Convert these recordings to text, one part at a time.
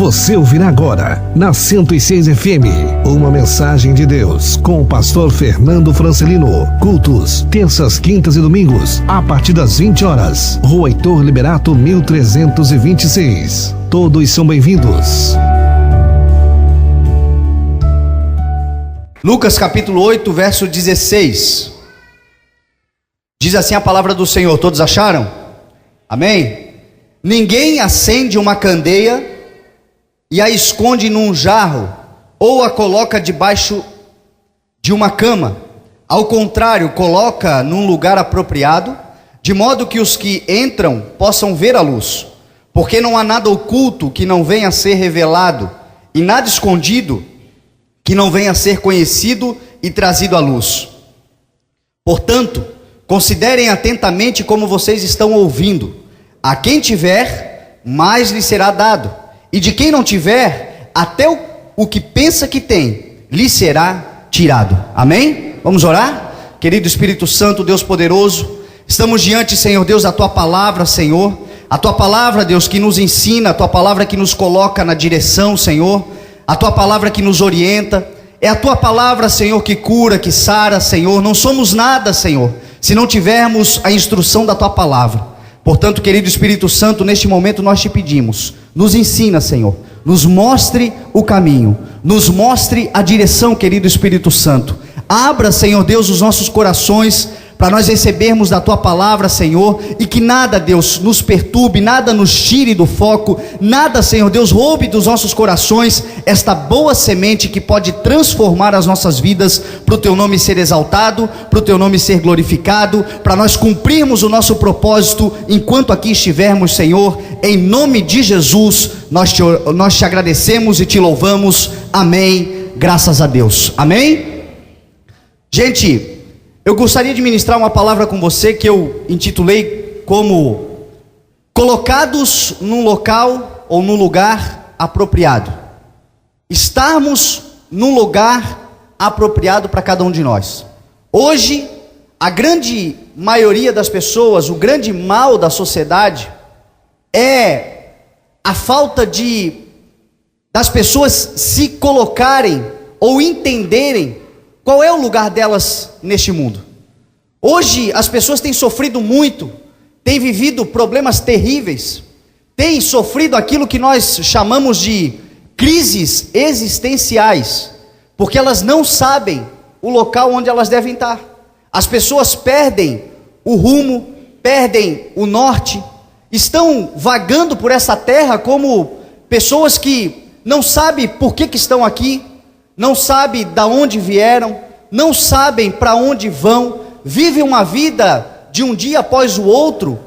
Você ouvirá agora, na 106 FM, uma mensagem de Deus, com o pastor Fernando Francelino. Cultos, terças, quintas e domingos, a partir das 20 horas. Rua Heitor Liberato, 1326. Todos são bem-vindos. Lucas capítulo 8, verso 16. Diz assim a palavra do Senhor, todos acharam? Amém? Ninguém acende uma candeia e a esconde num jarro, ou a coloca debaixo de uma cama. Ao contrário, coloca num lugar apropriado, de modo que os que entram possam ver a luz. Porque não há nada oculto que não venha a ser revelado, e nada escondido que não venha a ser conhecido e trazido à luz. Portanto, considerem atentamente como vocês estão ouvindo. A quem tiver, mais lhe será dado, e de quem não tiver, até o que pensa que tem, lhe será tirado. Amém? Vamos orar? Querido Espírito Santo, Deus poderoso, estamos diante, Senhor Deus, da Tua palavra, Senhor. A Tua palavra, Deus, que nos ensina, a Tua palavra que nos coloca na direção, Senhor. A Tua palavra que nos orienta. É a Tua palavra, Senhor, que cura, que sara, Senhor. Não somos nada, Senhor, se não tivermos a instrução da Tua palavra. Portanto, querido Espírito Santo, neste momento nós te pedimos, nos ensina, Senhor, nos mostre o caminho, nos mostre a direção, querido Espírito Santo. Abra, Senhor Deus, os nossos corações para nós recebermos da Tua palavra, Senhor, e que nada, Deus, nos perturbe, nada nos tire do foco, nada, Senhor Deus, roube dos nossos corações esta boa semente que pode transformar as nossas vidas, para o Teu nome ser exaltado, para o Teu nome ser glorificado, para nós cumprirmos o nosso propósito enquanto aqui estivermos, Senhor. Em nome de Jesus, nós te agradecemos e te louvamos. Amém. Graças a Deus. Amém? Gente, eu gostaria de ministrar uma palavra com você que eu intitulei como colocados num local ou num lugar apropriado. Estarmos num lugar apropriado para cada um de nós. Hoje, a grande maioria das pessoas, o grande mal da sociedade é a falta das pessoas se colocarem ou entenderem qual é o lugar delas neste mundo. Hoje as pessoas têm sofrido muito, têm vivido problemas terríveis, têm sofrido aquilo que nós chamamos de crises existenciais, porque elas não sabem o local onde elas devem estar. As pessoas perdem o rumo, perdem o norte, estão vagando por essa terra como pessoas que não sabem por que estão aqui, não sabem de onde vieram, não sabem para onde vão, vivem uma vida de um dia após o outro,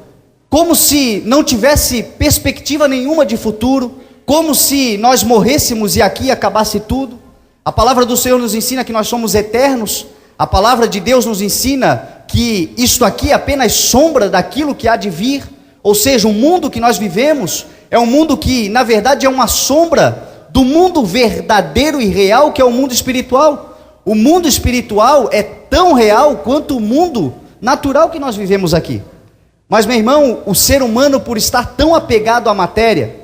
como se não tivesse perspectiva nenhuma de futuro, como se nós morrêssemos e aqui acabasse tudo. A palavra do Senhor nos ensina que nós somos eternos, a palavra de Deus nos ensina que isto aqui é apenas sombra daquilo que há de vir, ou seja, o mundo que nós vivemos é um mundo que na verdade é uma sombra do mundo verdadeiro e real, que é o mundo espiritual. O mundo espiritual é tão real quanto o mundo natural que nós vivemos aqui. Mas, meu irmão, o ser humano, por estar tão apegado à matéria,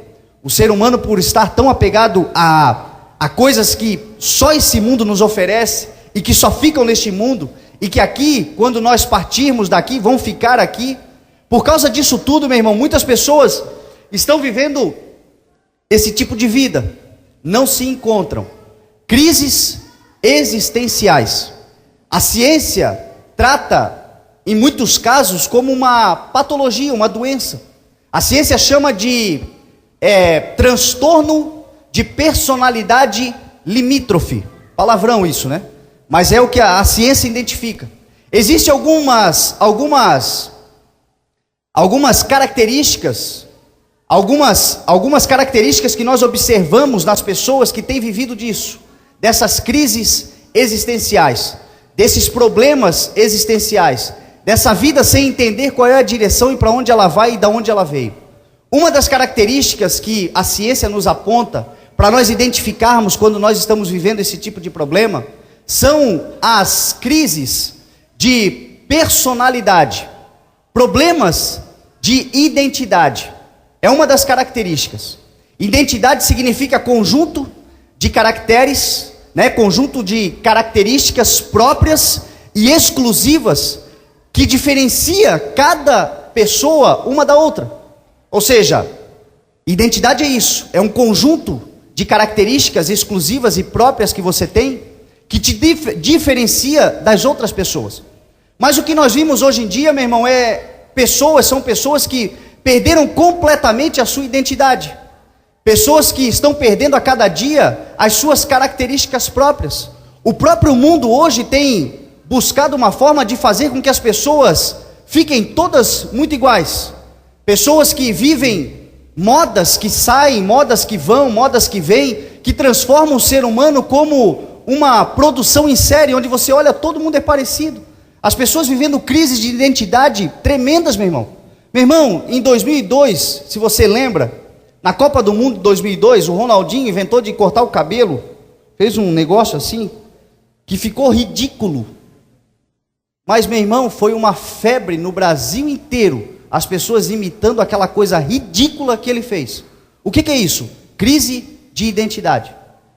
o ser humano, por estar tão apegado a coisas que só esse mundo nos oferece e que só ficam neste mundo, e que aqui, quando nós partirmos daqui, vão ficar aqui. Por causa disso tudo, meu irmão, muitas pessoas estão vivendo esse tipo de vida, não se encontram, crises existenciais. A ciência trata, em muitos casos, como uma patologia, uma doença. A ciência chama de transtorno de personalidade limítrofe. Palavrão isso, né? Mas é o que a ciência identifica. Existem algumas características, algumas características que nós observamos nas pessoas que têm vivido disso, dessas crises existenciais, desses problemas existenciais, dessa vida sem entender qual é a direção e para onde ela vai e de onde ela veio. Uma das características que a ciência nos aponta para nós identificarmos quando nós estamos vivendo esse tipo de problema são as crises de personalidade, problemas de identidade. É uma das características. Identidade significa conjunto de caracteres, né? Conjunto de características próprias e exclusivas que diferencia cada pessoa uma da outra. Ou seja, identidade é isso, é um conjunto de características exclusivas e próprias que você tem, que te diferencia das outras pessoas. Mas o que nós vimos hoje em dia, meu irmão, são pessoas que perderam completamente a sua identidade. Pessoas que estão perdendo a cada dia as suas características próprias. O próprio mundo hoje tem buscado uma forma de fazer com que as pessoas fiquem todas muito iguais. Pessoas que vivem modas que saem, modas que vão, modas que vêm, que transformam o ser humano como uma produção em série, onde você olha, todo mundo é parecido. As pessoas vivendo crises de identidade tremendas, meu irmão. Meu irmão, em 2002, se você lembra, na Copa do Mundo de 2002, o Ronaldinho inventou de cortar o cabelo, fez um negócio assim, que ficou ridículo. Mas, meu irmão, foi uma febre no Brasil inteiro, as pessoas imitando aquela coisa ridícula que ele fez. O que é isso? Crise de identidade.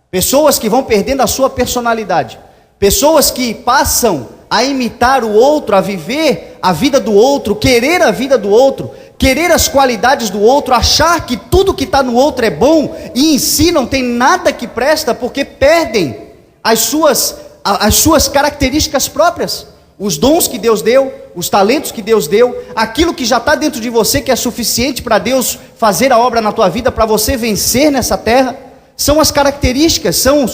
Pessoas que vão perdendo a sua personalidade. Pessoas que passam a imitar o outro, a viver a vida do outro, querer a vida do outro, querer as qualidades do outro, achar que tudo que está no outro é bom, e em si não tem nada que presta, porque perdem as suas características próprias, os dons que Deus deu, os talentos que Deus deu, aquilo que já está dentro de você, que é suficiente para Deus fazer a obra na tua vida, para você vencer nessa terra. São as características, são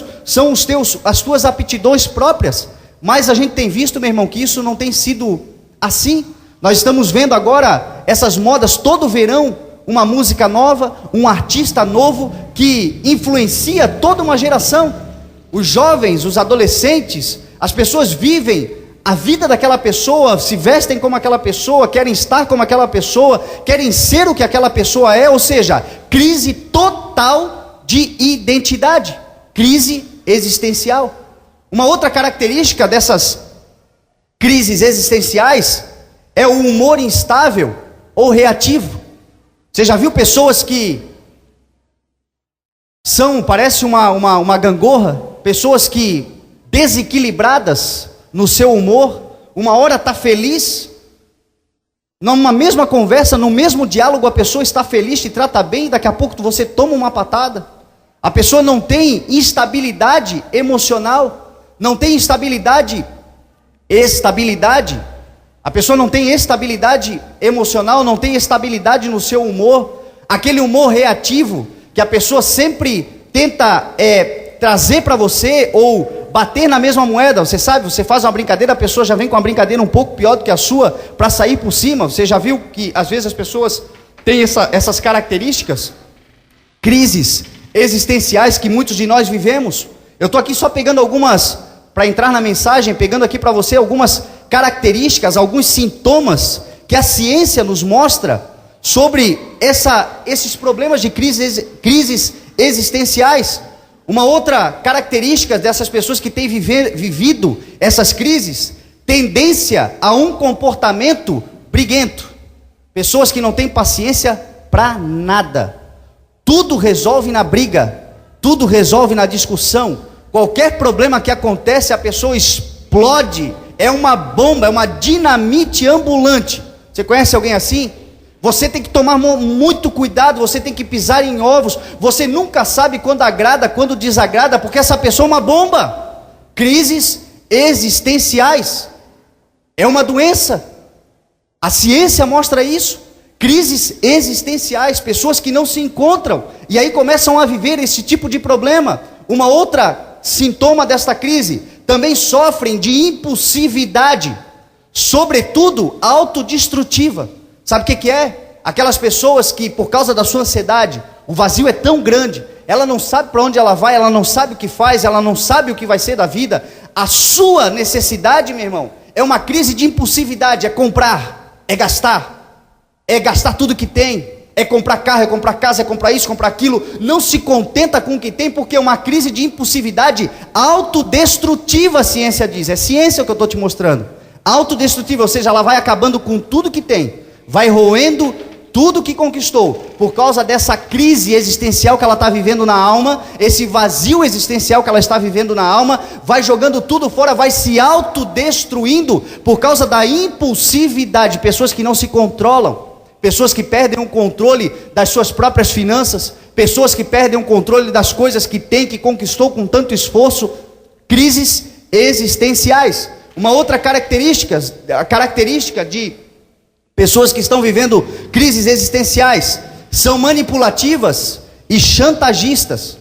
as tuas aptidões próprias. Mas a gente tem visto, meu irmão, que isso não tem sido assim. Nós estamos vendo agora essas modas todo verão, uma música nova, um artista novo que influencia toda uma geração. Os jovens, os adolescentes, as pessoas vivem a vida daquela pessoa, se vestem como aquela pessoa, querem estar como aquela pessoa, querem ser o que aquela pessoa é, ou seja, crise total de identidade, crise existencial. Uma outra característica dessas crises existenciais é o humor instável ou reativo. Você já viu pessoas que parece uma gangorra, pessoas que desequilibradas no seu humor, uma hora está feliz, numa mesma conversa, no mesmo diálogo, a pessoa está feliz, te trata bem, daqui a pouco você toma uma patada. A pessoa não tem estabilidade emocional, não tem estabilidade, a pessoa não tem estabilidade emocional, não tem estabilidade no seu humor, aquele humor reativo, que a pessoa sempre tenta trazer para você, ou bater na mesma moeda. Você sabe, você faz uma brincadeira, a pessoa já vem com uma brincadeira um pouco pior do que a sua, para sair por cima. Você já viu que às vezes as pessoas têm essas características, crises existenciais que muitos de nós vivemos. Eu estou aqui só pegando algumas, para entrar na mensagem, pegando aqui para você algumas características, alguns sintomas que a ciência nos mostra sobre esses problemas de crises existenciais. Uma outra característica dessas pessoas que têm vivido essas crises, tendência a um comportamento briguento. Pessoas que não têm paciência para nada. Tudo resolve na briga, tudo resolve na discussão. Qualquer problema que acontece, a pessoa explode. É uma bomba, é uma dinamite ambulante. Você conhece alguém assim? Você tem que tomar muito cuidado, você tem que pisar em ovos. Você nunca sabe quando agrada, quando desagrada, porque essa pessoa é uma bomba. Crises existenciais. É uma doença. A ciência mostra isso. Crises existenciais, pessoas que não se encontram, e aí começam a viver esse tipo de problema. Uma outra sintoma desta crise, também sofrem de impulsividade, sobretudo autodestrutiva. Sabe o que é? Aquelas pessoas que, por causa da sua ansiedade, o vazio é tão grande, ela não sabe para onde ela vai, ela não sabe o que faz, ela não sabe o que vai ser da vida. A sua necessidade, meu irmão, é uma crise de impulsividade, é comprar, é gastar tudo que tem, é comprar carro, é comprar casa, é comprar isso, comprar aquilo, não se contenta com o que tem, porque é uma crise de impulsividade autodestrutiva, a ciência diz, é ciência que eu estou te mostrando, autodestrutiva, ou seja, ela vai acabando com tudo que tem, vai roendo tudo que conquistou, por causa dessa crise existencial que ela está vivendo na alma, esse vazio existencial que ela está vivendo na alma, vai jogando tudo fora, vai se autodestruindo por causa da impulsividade. Pessoas que não se controlam, pessoas que perdem o controle das suas próprias finanças, pessoas que perdem o controle das coisas que tem, que conquistou com tanto esforço. Crises existenciais. Uma outra característica, a característica de pessoas que estão vivendo crises existenciais, são manipulativas e chantagistas.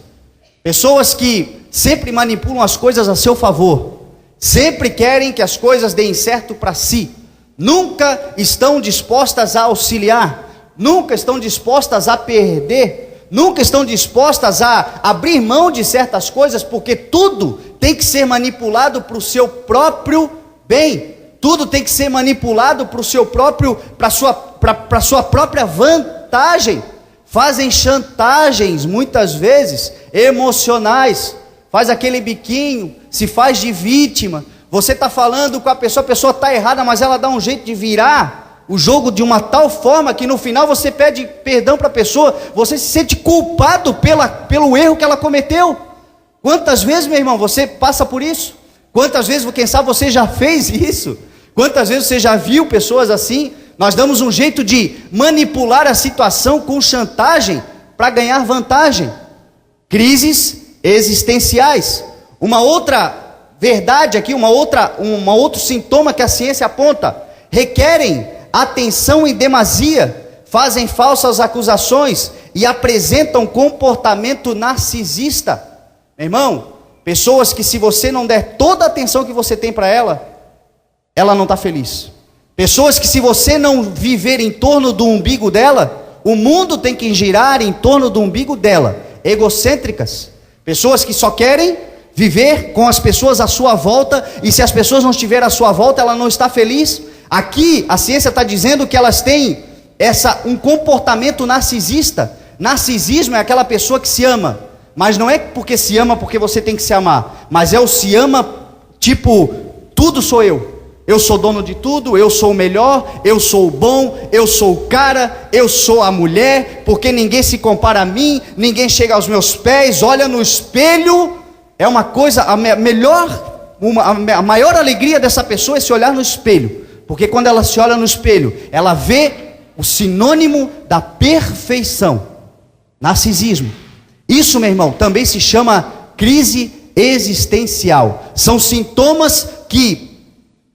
Pessoas que sempre manipulam as coisas a seu favor, sempre querem que as coisas deem certo para si, nunca estão dispostas a auxiliar, nunca estão dispostas a perder, nunca estão dispostas a abrir mão de certas coisas, porque tudo tem que ser manipulado para o seu próprio bem. Tudo tem que ser manipulado para o seu próprio, para a sua própria vantagem. Fazem chantagens, muitas vezes, emocionais. Faz aquele biquinho, se faz de vítima. Você está falando com a pessoa está errada, mas ela dá um jeito de virar o jogo de uma tal forma que no final você pede perdão para a pessoa, você se sente culpado pelo erro que ela cometeu. Quantas vezes, meu irmão, você passa por isso? Quantas vezes, quem sabe, você já fez isso? Quantas vezes você já viu pessoas assim? Nós damos um jeito de manipular a situação com chantagem para ganhar vantagem. Crises existenciais. Uma outra verdade aqui, um outro sintoma que a ciência aponta: requerem atenção em demasia, fazem falsas acusações e apresentam comportamento narcisista. Meu irmão, pessoas que, se você não der toda a atenção que você tem para ela não está feliz. Pessoas que, se você não viver em torno do umbigo dela, o mundo tem que girar em torno do umbigo dela. Egocêntricas. Pessoas que só querem viver com as pessoas à sua volta, e se as pessoas não estiverem à sua volta, ela não está feliz. Aqui a ciência está dizendo que elas têm um comportamento narcisista. Narcisismo é aquela pessoa que se ama, mas não é porque se ama porque você tem que se amar, mas é o se ama tipo, tudo sou eu sou dono de tudo, eu sou o melhor, eu sou o bom, eu sou o cara, eu sou a mulher, porque ninguém se compara a mim, ninguém chega aos meus pés. Olha no espelho, é uma coisa, a maior alegria dessa pessoa é se olhar no espelho, porque quando ela se olha no espelho, ela vê o sinônimo da perfeição. Narcisismo. Isso, meu irmão, também se chama crise existencial. São sintomas que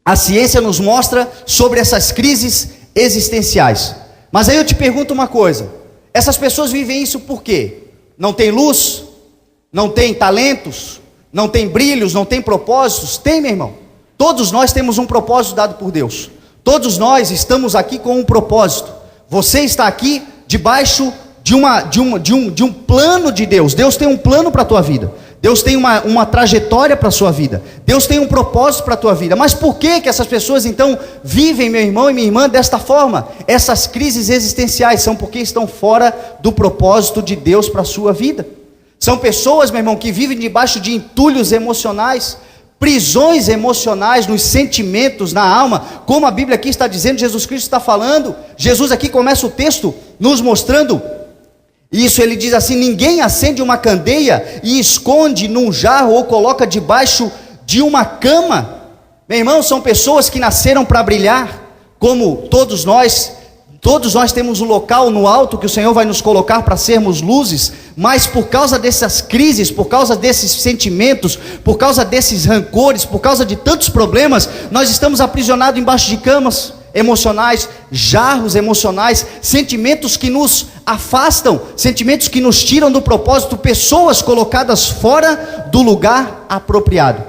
a ciência nos mostra sobre essas crises existenciais. Mas aí eu te pergunto uma coisa: essas pessoas vivem isso por quê? Não tem luz? Não tem talentos? Não tem brilhos? Não tem propósitos? Tem, meu irmão. Todos nós temos um propósito dado por Deus. Todos nós estamos aqui com um propósito. Você está aqui debaixo de um plano de Deus. Deus tem um plano para a tua vida. Deus tem uma trajetória para a sua vida. Deus tem um propósito para a tua vida. Mas por que essas pessoas então vivem, meu irmão e minha irmã, desta forma? Essas crises existenciais são porque estão fora do propósito de Deus para a sua vida. São pessoas, meu irmão, que vivem debaixo de entulhos emocionais, prisões emocionais nos sentimentos, na alma, como a Bíblia aqui está dizendo, Jesus Cristo está falando. Jesus aqui começa o texto nos mostrando isso. Ele diz assim: ninguém acende uma candeia e esconde num jarro ou coloca debaixo de uma cama. Meu irmão, são pessoas que nasceram para brilhar, como todos nós temos um local no alto que o Senhor vai nos colocar para sermos luzes, mas por causa dessas crises, por causa desses sentimentos, por causa desses rancores, por causa de tantos problemas, nós estamos aprisionados embaixo de camas emocionais, jarros emocionais, sentimentos que nos afastam, sentimentos que nos tiram do propósito, pessoas colocadas fora do lugar apropriado.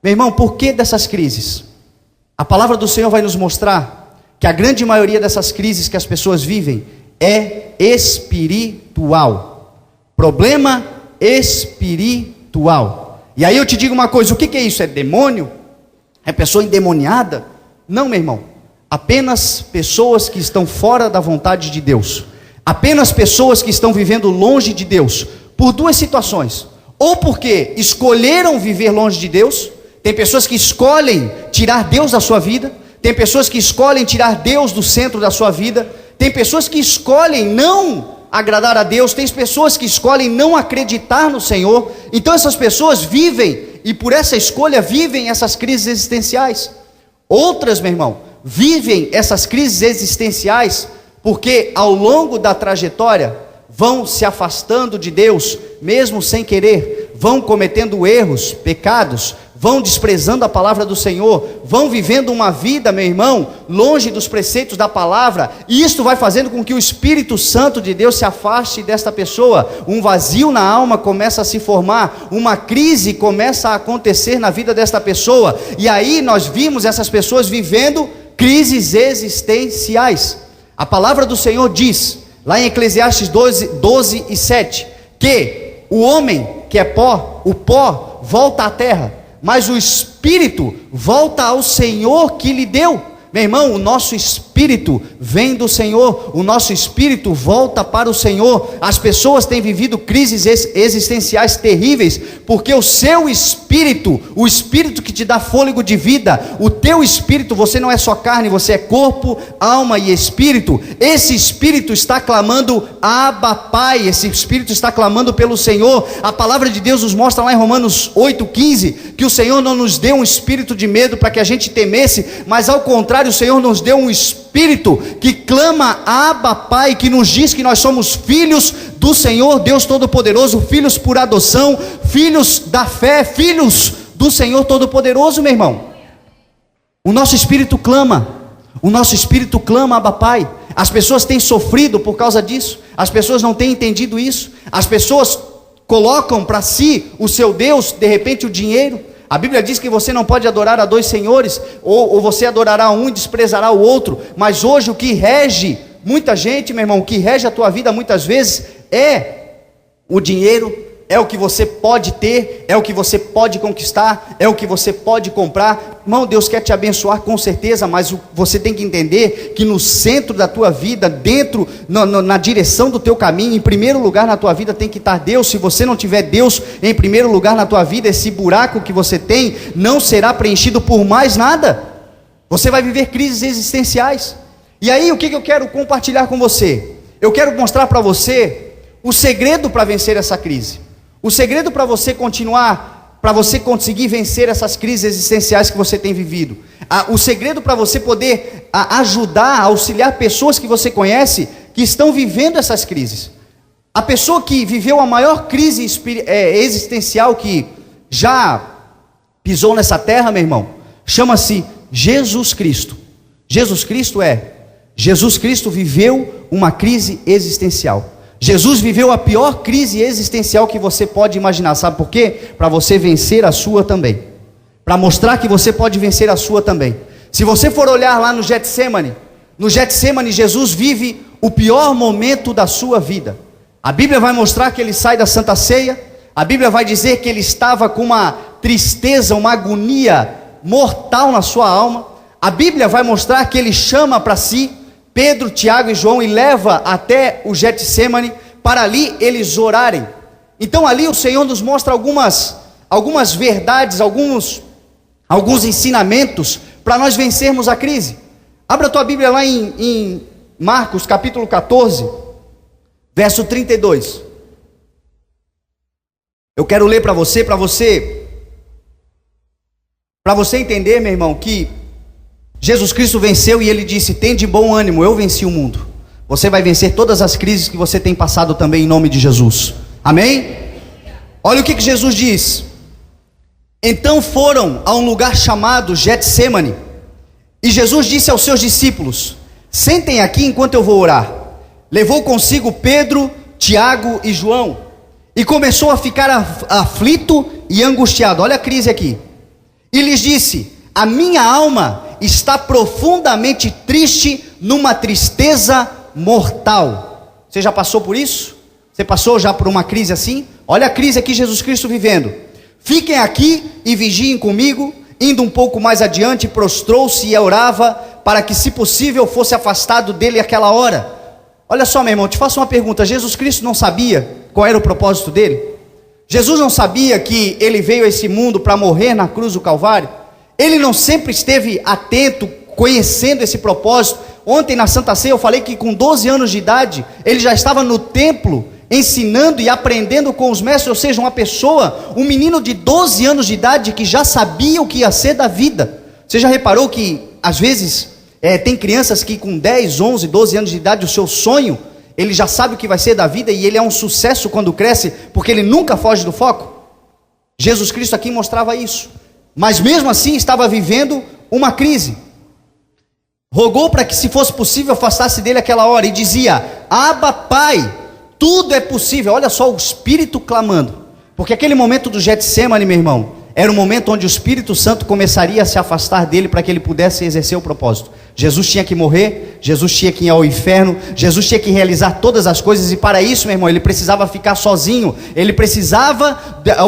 Meu irmão, por que dessas crises? A palavra do Senhor vai nos mostrar que a grande maioria dessas crises que as pessoas vivem é espiritual. Problema espiritual. E aí eu te digo uma coisa: o que é isso? É demônio? É pessoa endemoniada? Não, meu irmão. Apenas pessoas que estão fora da vontade de Deus. Apenas pessoas que estão vivendo longe de Deus, por duas situações: ou porque escolheram viver longe de Deus. Tem pessoas que escolhem tirar Deus da sua vida. Tem pessoas que escolhem tirar Deus do centro da sua vida. Tem pessoas que escolhem não agradar a Deus, tem pessoas que escolhem não acreditar no Senhor. Então essas pessoas vivem, e por essa escolha vivem essas crises existenciais. Outras, meu irmão, vivem essas crises existenciais porque ao longo da trajetória vão se afastando de Deus, mesmo sem querer, vão cometendo erros, pecados, vão desprezando a palavra do Senhor, vão vivendo uma vida, meu irmão, longe dos preceitos da palavra, e isto vai fazendo com que o Espírito Santo de Deus se afaste desta pessoa. Um vazio na alma começa a se formar, uma crise começa a acontecer na vida desta pessoa, e aí nós vimos essas pessoas vivendo crises existenciais. A palavra do Senhor diz, lá em Eclesiastes 12 e 7, que o homem que é pó, o pó volta à terra, mas o espírito volta ao Senhor que lhe deu. Meu irmão, o nosso espírito vem do Senhor, o nosso espírito volta para o Senhor. As pessoas têm vivido crises existenciais terríveis, porque o seu espírito, o espírito que te dá fôlego de vida, o teu espírito, você não é só carne, você é corpo, alma e espírito. Esse espírito está clamando, Abba Pai, esse espírito está clamando pelo Senhor. A palavra de Deus nos mostra lá em Romanos 8,15, que o Senhor não nos deu um espírito de medo para que a gente temesse, mas ao contrário, o Senhor nos deu um espírito que clama Abba Pai, que nos diz que nós somos filhos do Senhor Deus Todo-Poderoso, filhos por adoção, filhos da fé, filhos do Senhor Todo-Poderoso, meu irmão. O nosso espírito clama Abba Pai. As pessoas têm sofrido por causa disso, as pessoas não têm entendido isso, as pessoas colocam para si o seu Deus, de repente o dinheiro. A Bíblia diz que você não pode adorar a dois senhores, ou você adorará um e desprezará o outro. Mas hoje o que rege muita gente, meu irmão, o que rege a tua vida muitas vezes é o dinheiro, é o que você pode ter, é o que você pode conquistar, é o que você pode comprar. Irmão, Deus quer te abençoar com certeza, mas você tem que entender que no centro da tua vida, dentro, na direção do teu caminho, em primeiro lugar na tua vida tem que estar Deus. Se você não tiver Deus em primeiro lugar na tua vida, esse buraco que você tem não será preenchido por mais nada. Você vai viver crises existenciais. E aí o que eu quero compartilhar com você? Eu quero mostrar para você o segredo para vencer essa crise. O segredo para você continuar, para você conseguir vencer essas crises existenciais que você tem vivido. O segredo para você poder ajudar, auxiliar pessoas que você conhece que estão vivendo essas crises. A pessoa que viveu a maior crise existencial que já pisou nessa terra, meu irmão, chama-se Jesus Cristo. Jesus Cristo viveu uma crise existencial. Jesus viveu a pior crise existencial que você pode imaginar. Sabe por quê? Para você vencer a sua também. Para mostrar que você pode vencer a sua também. Se você for olhar lá no Getsemane, Jesus vive o pior momento da sua vida. A Bíblia vai mostrar que ele sai da Santa Ceia. A Bíblia vai dizer que ele estava com uma tristeza, uma agonia mortal na sua alma. A Bíblia vai mostrar que ele chama para si Pedro, Tiago e João e leva até o Getsemane para ali eles orarem. Então ali o Senhor nos mostra algumas verdades, alguns ensinamentos para nós vencermos a crise. Abra a tua Bíblia lá em Marcos capítulo 14, verso 32. Eu quero ler para você entender, meu irmão, que Jesus Cristo venceu e ele disse: tem de bom ânimo, eu venci o mundo. Você vai vencer todas as crises que você tem passado também em nome de Jesus. Amém? Olha o que Jesus diz. Então foram a um lugar chamado Getsemane, e Jesus disse aos seus discípulos: sentem aqui enquanto eu vou orar. Levou consigo Pedro, Tiago e João, e começou a ficar aflito e angustiado. Olha a crise aqui. E lhes disse: a minha alma está profundamente triste, numa tristeza mortal. Você já passou por isso? Você passou já por uma crise assim? Olha a crise aqui, Jesus Cristo vivendo. Fiquem aqui e vigiem comigo. Indo um pouco mais adiante, prostrou-se e orava, para que, se possível, fosse afastado dele aquela hora. Olha só, meu irmão, te faço uma pergunta. Jesus Cristo não sabia qual era o propósito dele? Jesus não sabia que ele veio a esse mundo para morrer na cruz do Calvário? Ele não sempre esteve atento, conhecendo esse propósito, Ontem na Santa Ceia eu falei que com 12 anos de idade, ele já estava no templo, ensinando e aprendendo com os mestres, ou seja, uma pessoa, um menino de 12 anos de idade, que já sabia o que ia ser da vida. Você já reparou que, às vezes, tem crianças que com 10, 11, 12 anos de idade, o seu sonho, ele já sabe o que vai ser da vida, e ele é um sucesso quando cresce, porque ele nunca foge do foco? Jesus Cristo aqui mostrava isso, mas mesmo assim estava vivendo uma crise. Rogou para que, se fosse possível, afastasse dele aquela hora, e dizia: Abba, Pai, tudo é possível. Olha só o Espírito clamando, porque aquele momento do Getsêmani, meu irmão, era um momento onde o Espírito Santo começaria a se afastar dele, para que ele pudesse exercer o propósito. Jesus tinha que morrer, Jesus tinha que ir ao inferno, Jesus tinha que realizar todas as coisas, e para isso, meu irmão, ele precisava ficar sozinho,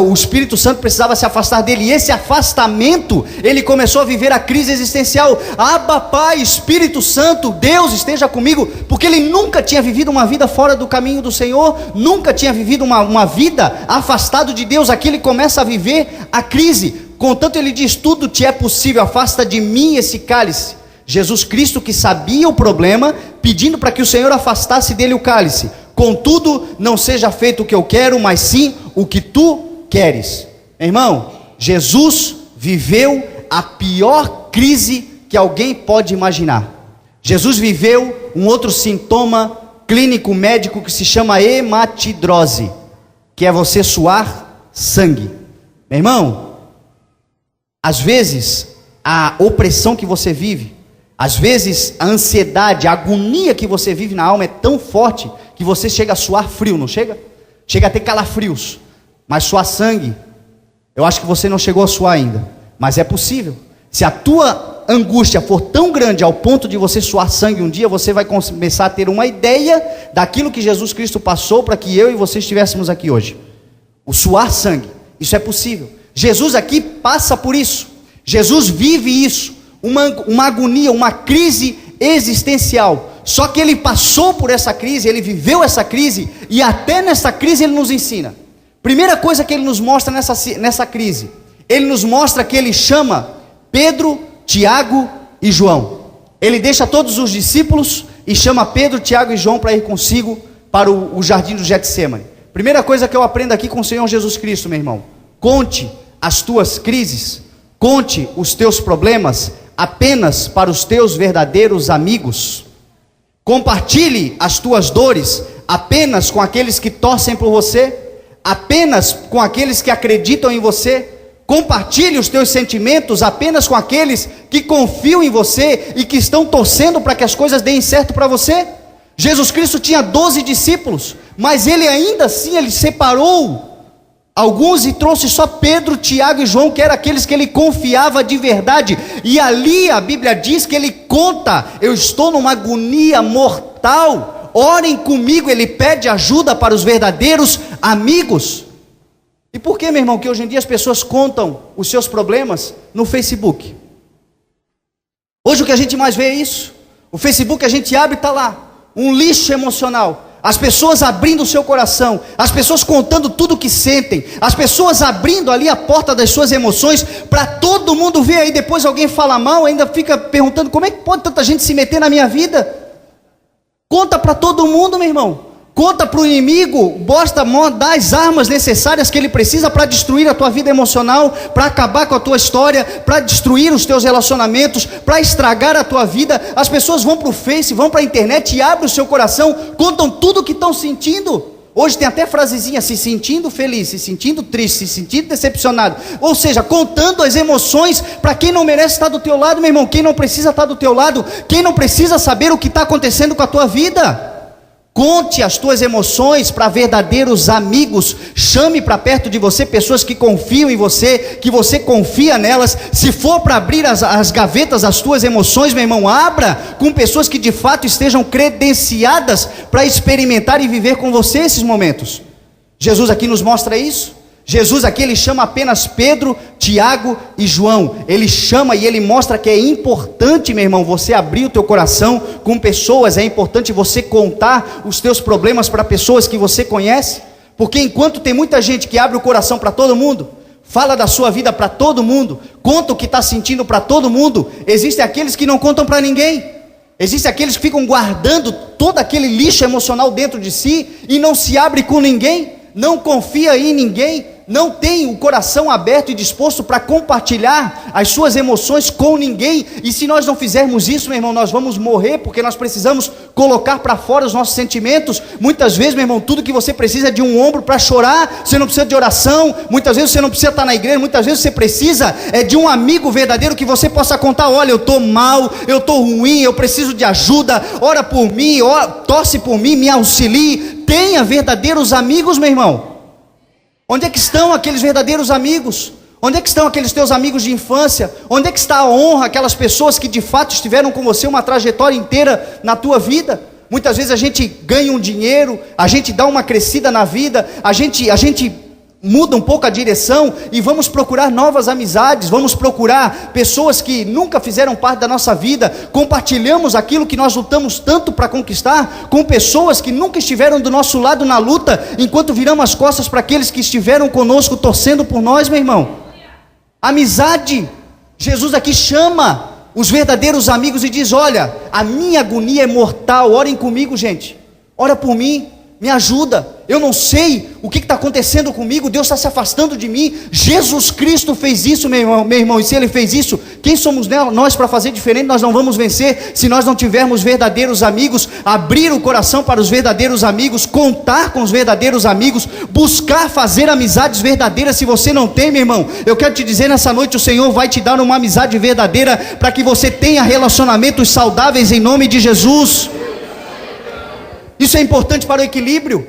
o Espírito Santo precisava se afastar dele, e esse afastamento, ele começou a viver a crise existencial. Abba, Pai, Espírito Santo, Deus esteja comigo, porque ele nunca tinha vivido uma vida fora do caminho do Senhor, nunca tinha vivido uma vida afastado de Deus. Aqui ele começa a viver a crise, contanto ele diz: tudo te é possível, afasta de mim esse cálice. Jesus Cristo, que sabia o problema, pedindo para que o Senhor afastasse dele o cálice. Contudo, não seja feito o que eu quero, mas sim o que tu queres. Irmão, Jesus viveu a pior crise que alguém pode imaginar. Jesus viveu um outro sintoma clínico médico que se chama hematidrose, que é você suar sangue. Meu irmão, às vezes a opressão que você vive, às vezes a ansiedade, a agonia que você vive na alma é tão forte que você chega a suar frio, não chega? Chega a ter calafrios, mas suar sangue, eu acho que você não chegou a suar ainda, mas é possível. Se a tua angústia for tão grande ao ponto de você suar sangue um dia, você vai começar a ter uma ideia daquilo que Jesus Cristo passou para que eu e você estivéssemos aqui hoje. O suar sangue, isso é possível. Jesus aqui passa por isso, Jesus vive isso, uma agonia, uma crise existencial. Só que ele passou por essa crise, ele viveu essa crise, e até nessa crise ele nos ensina. Primeira coisa que ele nos mostra nessa crise, ele nos mostra que ele chama Pedro, Tiago e João. Ele deixa todos os discípulos e chama Pedro, Tiago e João para ir consigo para o jardim do Getsêmani. Primeira coisa que eu aprendo aqui com o Senhor Jesus Cristo, meu irmão: conte as tuas crises, conte os teus problemas apenas para os teus verdadeiros amigos. Compartilhe as tuas dores apenas com aqueles que torcem por você, apenas com aqueles que acreditam em você. Compartilhe os teus sentimentos apenas com aqueles que confiam em você e que estão torcendo para que as coisas deem certo para você. Jesus Cristo tinha 12 discípulos, mas ele ainda assim, ele separou alguns e trouxe só Pedro, Tiago e João, que eram aqueles que ele confiava de verdade. E ali a Bíblia diz que ele conta: eu estou numa agonia mortal, orem comigo. Ele pede ajuda para os verdadeiros amigos. E por que, meu irmão, que hoje em dia as pessoas contam os seus problemas no Facebook? Hoje o que a gente mais vê é isso. O Facebook, a gente abre e está lá um lixo emocional. As pessoas abrindo o seu coração, as pessoas contando tudo o que sentem, as pessoas abrindo ali a porta das suas emoções para todo mundo ver. Aí depois alguém fala mal, ainda fica perguntando: como é que pode tanta gente se meter na minha vida? Conta para todo mundo, meu irmão. Conta para o inimigo, dá as armas necessárias que ele precisa para destruir a tua vida emocional, para acabar com a tua história, para destruir os teus relacionamentos, para estragar a tua vida. As pessoas vão para o Face, vão para a internet e abrem o seu coração, contam tudo o que estão sentindo. Hoje tem até frasezinha: se sentindo feliz, se sentindo triste, se sentindo decepcionado. Ou seja, contando as emoções para quem não merece estar do teu lado, meu irmão, quem não precisa estar do teu lado, quem não precisa saber o que está acontecendo com a tua vida. Conte as tuas emoções para verdadeiros amigos. Chame para perto de você pessoas que confiam em você, que você confia nelas. Se for para abrir as gavetas das tuas emoções, meu irmão, abra com pessoas que de fato estejam credenciadas para experimentar e viver com você esses momentos. Jesus aqui nos mostra isso. Jesus aqui, ele chama apenas Pedro, Tiago e João. Ele chama e ele mostra que é importante, meu irmão, você abrir o teu coração com pessoas. É importante você contar os teus problemas para pessoas que você conhece. Porque enquanto tem muita gente que abre o coração para todo mundo, fala da sua vida para todo mundo, conta o que está sentindo para todo mundo, existem aqueles que não contam para ninguém. Existem aqueles que ficam guardando todo aquele lixo emocional dentro de si e não se abre com ninguém, não confia em ninguém, não tem o coração aberto e disposto para compartilhar as suas emoções com ninguém. E se nós não fizermos isso, meu irmão, nós vamos morrer, porque nós precisamos colocar para fora os nossos sentimentos. Muitas vezes, meu irmão, tudo que você precisa é de um ombro para chorar. Você não precisa de oração, muitas vezes você não precisa estar na igreja, muitas vezes você precisa de um amigo verdadeiro que você possa contar: olha, eu estou mal, eu estou ruim, eu preciso de ajuda, ora por mim, torce por mim, me auxilie. Tenha verdadeiros amigos, meu irmão. Onde é que estão aqueles verdadeiros amigos? Onde é que estão aqueles teus amigos de infância? Onde é que está a honra, aquelas pessoas que de fato estiveram com você uma trajetória inteira na tua vida? Muitas vezes a gente ganha um dinheiro, a gente dá uma crescida na vida, a gente muda um pouco a direção e vamos procurar novas amizades, vamos procurar pessoas que nunca fizeram parte da nossa vida, compartilhamos aquilo que nós lutamos tanto para conquistar, com pessoas que nunca estiveram do nosso lado na luta, enquanto viramos as costas para aqueles que estiveram conosco, torcendo por nós, meu irmão. Amizade, Jesus aqui chama os verdadeiros amigos e diz: olha, a minha agonia é mortal, orem comigo, gente, ora por mim, me ajuda, eu não sei o que está acontecendo comigo, Deus está se afastando de mim. Jesus Cristo fez isso, meu irmão, e se Ele fez isso, quem somos nós para fazer diferente? Nós não vamos vencer se nós não tivermos verdadeiros amigos. Abrir o coração para os verdadeiros amigos, contar com os verdadeiros amigos, buscar fazer amizades verdadeiras. Se você não tem, meu irmão, eu quero te dizer nessa noite, o Senhor vai te dar uma amizade verdadeira, para que você tenha relacionamentos saudáveis em nome de Jesus. Isso é importante para o equilíbrio.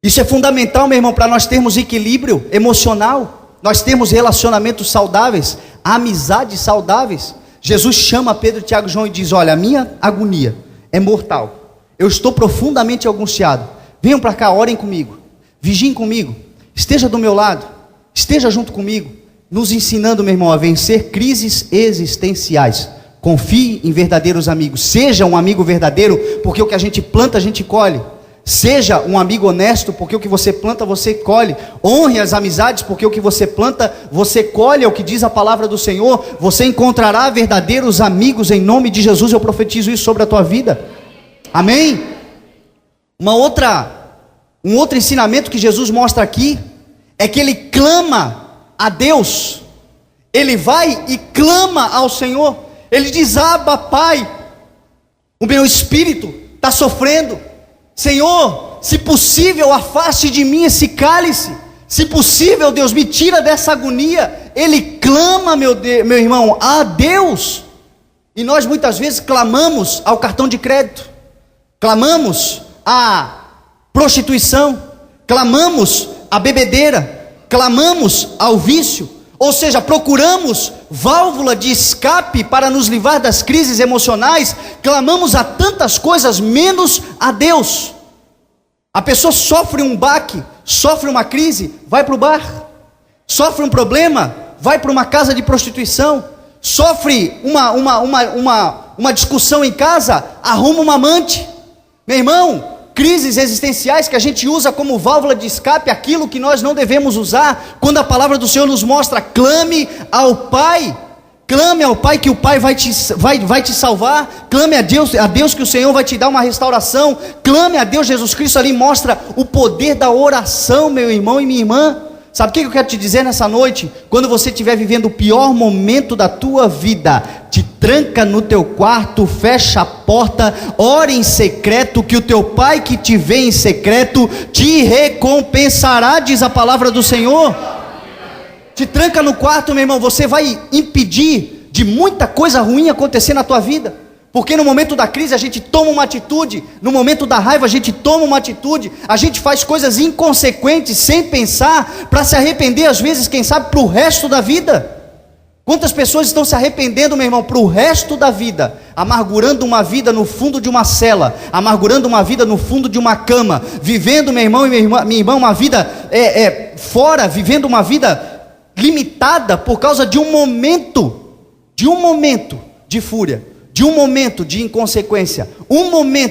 Isso é fundamental, meu irmão, para nós termos equilíbrio emocional, nós termos relacionamentos saudáveis, amizades saudáveis. Jesus chama Pedro, Tiago e João e diz: olha, a minha agonia é mortal, eu estou profundamente angustiado, venham para cá, orem comigo, vigiem comigo, esteja do meu lado, esteja junto comigo, nos ensinando, meu irmão, a vencer crises existenciais. Confie em verdadeiros amigos, seja um amigo verdadeiro, porque o que a gente planta a gente colhe. Seja um amigo honesto, porque o que você planta você colhe. Honre as amizades, porque o que você planta você colhe, é o que diz a palavra do Senhor. Você encontrará verdadeiros amigos em nome de Jesus. Eu profetizo isso sobre a tua vida, amém? Um outro ensinamento que Jesus mostra aqui é que Ele clama a Deus. Ele vai e clama ao Senhor. Ele diz: Abba, Pai, o meu espírito está sofrendo, Senhor, se possível afaste de mim esse cálice, se possível, Deus, me tira dessa agonia. Ele clama, meu irmão, a Deus. E nós muitas vezes clamamos ao cartão de crédito, clamamos à prostituição, clamamos à bebedeira, clamamos ao vício. Ou seja, procuramos válvula de escape para nos livrar das crises emocionais, clamamos a tantas coisas menos a Deus. A pessoa sofre um baque, sofre uma crise, vai para o bar. Sofre um problema, vai para uma casa de prostituição. Sofre uma discussão em casa, arruma uma amante. Meu irmão, crises existenciais que a gente usa como válvula de escape, aquilo que nós não devemos usar, quando a palavra do Senhor nos mostra: clame ao Pai que o Pai vai te salvar, clame a Deus que o Senhor vai te dar uma restauração, clame a Deus. Jesus Cristo ali mostra o poder da oração, meu irmão e minha irmã. Sabe o que eu quero te dizer nessa noite? Quando você estiver vivendo o pior momento da tua vida, te tranca no teu quarto, fecha a porta, ore em secreto, que o teu Pai que te vê em secreto te recompensará, diz a palavra do Senhor. Te tranca no quarto, meu irmão, você vai impedir de muita coisa ruim acontecer na tua vida. Porque no momento da crise a gente toma uma atitude, no momento da raiva a gente toma uma atitude, a gente faz coisas inconsequentes sem pensar, para se arrepender às vezes, quem sabe, para o resto da vida. Quantas pessoas estão se arrependendo, meu irmão, para o resto da vida, amargurando uma vida no fundo de uma cela, amargurando uma vida no fundo de uma cama, vivendo, meu irmão e minha irmã, uma vida fora, vivendo uma vida limitada por causa de um momento de fúria, de um momento de inconsequência,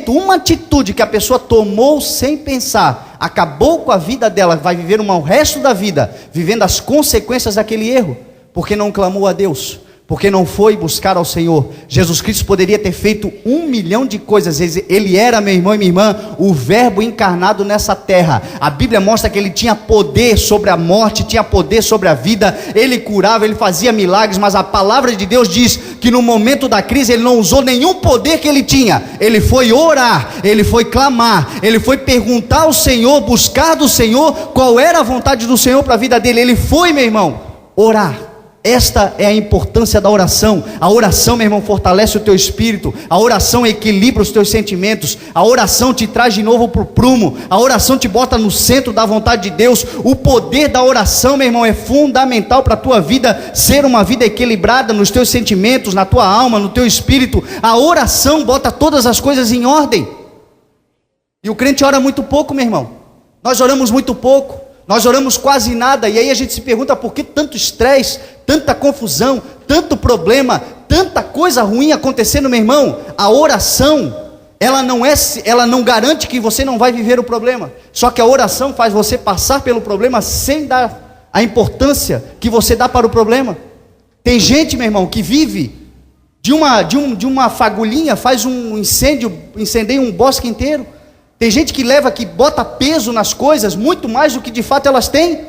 uma atitude que a pessoa tomou sem pensar, acabou com a vida dela, vai viver o resto da vida, vivendo as consequências daquele erro, porque não clamou a Deus, porque não foi buscar ao Senhor. Jesus Cristo poderia ter feito 1 milhão de coisas. Ele era, meu irmão e minha irmã, o verbo encarnado nessa terra. A Bíblia mostra que ele tinha poder sobre a morte, tinha poder sobre a vida, ele curava, ele fazia milagres, mas a palavra de Deus diz que no momento da crise ele não usou nenhum poder que ele tinha. Ele foi orar, ele foi clamar, ele foi perguntar ao Senhor, buscar do Senhor qual era a vontade do Senhor para a vida dele. Ele foi, meu irmão, orar. Esta é a importância da oração. A oração, meu irmão, fortalece o teu espírito. A oração equilibra os teus sentimentos. A oração te traz de novo para o prumo. A oração te bota no centro da vontade de Deus. O poder da oração, meu irmão, é fundamental para a tua vida ser uma vida equilibrada nos teus sentimentos, na tua alma, no teu espírito. A oração bota todas as coisas em ordem. E o crente ora muito pouco, meu irmão. Nós oramos muito pouco. Nós oramos quase nada, e aí a gente se pergunta por que tanto estresse, tanta confusão, tanto problema, tanta coisa ruim acontecendo, meu irmão. A oração, ela não garante que você não vai viver o problema, só que a oração faz você passar pelo problema sem dar a importância que você dá para o problema. Tem gente, meu irmão, que vive de uma fagulhinha, faz um incêndio, incendeia um bosque inteiro. Tem gente que bota peso nas coisas, muito mais do que de fato elas têm.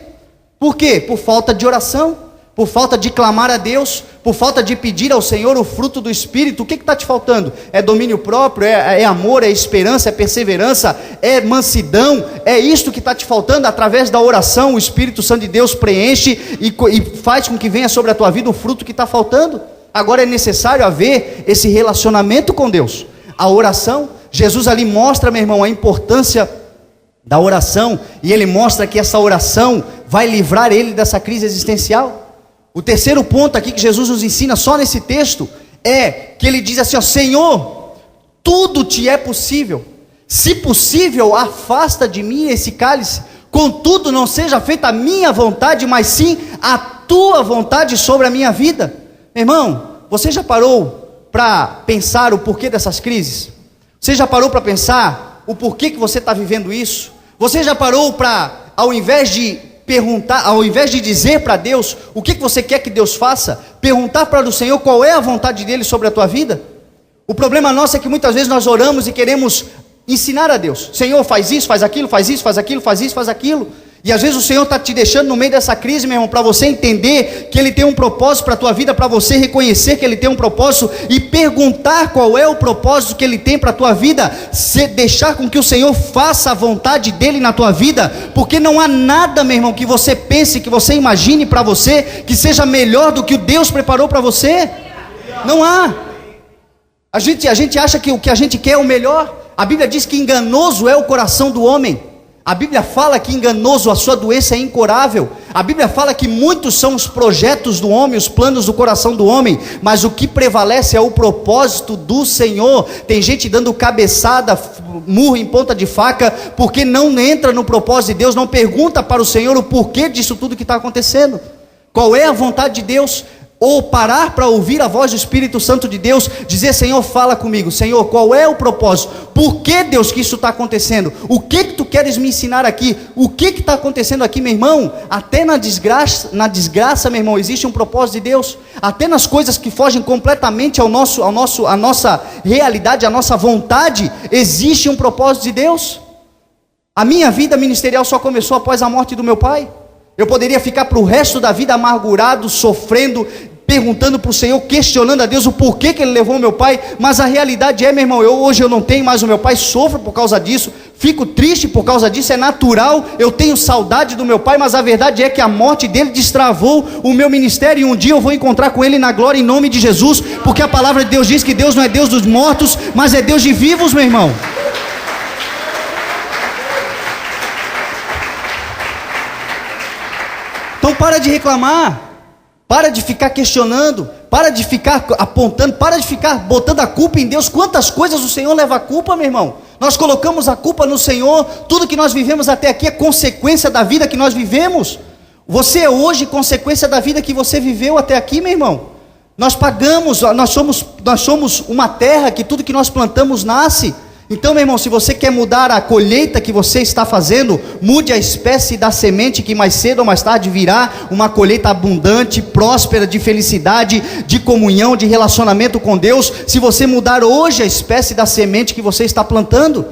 Por quê? Por falta de oração, por falta de clamar a Deus, por falta de pedir ao Senhor o fruto do Espírito. O que está te faltando? É domínio próprio, é amor, é esperança, é perseverança, é mansidão. É isto que está te faltando. Através da oração, o Espírito Santo de Deus preenche e faz com que venha sobre a tua vida o fruto que está faltando. Agora é necessário haver esse relacionamento com Deus. A oração, Jesus ali mostra, meu irmão, a importância da oração, e ele mostra que essa oração vai livrar ele dessa crise existencial. O terceiro ponto aqui que Jesus nos ensina só nesse texto é que ele diz assim, ó: Senhor, tudo te é possível, se possível afasta de mim esse cálice, contudo não seja feita a minha vontade, mas sim a tua vontade sobre a minha vida. Meu irmão, você já parou para pensar o porquê dessas crises? Você já parou para pensar o porquê que você está vivendo isso? Você já parou para, ao invés de perguntar, ao invés de dizer para Deus o que você quer que Deus faça, perguntar para o Senhor qual é a vontade dele sobre a tua vida? O problema nosso é que muitas vezes nós oramos e queremos ensinar a Deus: Senhor, faz isso, faz aquilo, faz isso, faz aquilo, faz isso, faz aquilo. E às vezes o Senhor está te deixando no meio dessa crise, meu irmão, para você entender que Ele tem um propósito para a tua vida, para você reconhecer que Ele tem um propósito e perguntar qual é o propósito que Ele tem para a tua vida, deixar com que o Senhor faça a vontade dEle na tua vida, porque não há nada, meu irmão, que você pense, que você imagine para você, que seja melhor do que o Deus preparou para você. Não há. A gente acha que o que a gente quer é o melhor. A Bíblia diz que enganoso é o coração do homem. A Bíblia fala que enganoso, a sua doença é incurável. A Bíblia fala que muitos são os projetos do homem, os planos do coração do homem, mas o que prevalece é o propósito do Senhor. Tem gente dando cabeçada, murro em ponta de faca, porque não entra no propósito de Deus, não pergunta para o Senhor o porquê disso tudo que está acontecendo. Qual é a vontade de Deus? Ou parar para ouvir a voz do Espírito Santo de Deus, dizer: Senhor, fala comigo. Senhor, qual é o propósito? Por que, Deus, que isso está acontecendo? O que tu queres me ensinar aqui? O que está acontecendo aqui, meu irmão? Até na desgraça, meu irmão, existe um propósito de Deus. Até nas coisas que fogem completamente à nossa realidade, à nossa vontade, existe um propósito de Deus. A minha vida ministerial só começou após a morte do meu pai. Eu poderia ficar para o resto da vida amargurado, sofrendo, perguntando para o Senhor, questionando a Deus o porquê que Ele levou o meu pai, mas a realidade é, meu irmão, hoje eu não tenho mais o meu pai, sofro por causa disso, fico triste por causa disso, é natural, eu tenho saudade do meu pai, mas a verdade é que a morte dele destravou o meu ministério, e um dia eu vou encontrar com ele na glória em nome de Jesus, porque a palavra de Deus diz que Deus não é Deus dos mortos, mas é Deus de vivos, meu irmão. Então para de reclamar, para de ficar questionando, para de ficar apontando, para de ficar botando a culpa em Deus. Quantas coisas o Senhor leva a culpa, meu irmão? Nós colocamos a culpa no Senhor. Tudo que nós vivemos até aqui é consequência da vida que nós vivemos. Você é hoje consequência da vida que você viveu até aqui, meu irmão. Nós pagamos, nós somos uma terra que tudo que nós plantamos nasce. Então, meu irmão, se você quer mudar a colheita que você está fazendo, mude a espécie da semente que mais cedo ou mais tarde virá uma colheita abundante, próspera, de felicidade, de comunhão, de relacionamento com Deus. Se você mudar hoje a espécie da semente que você está plantando,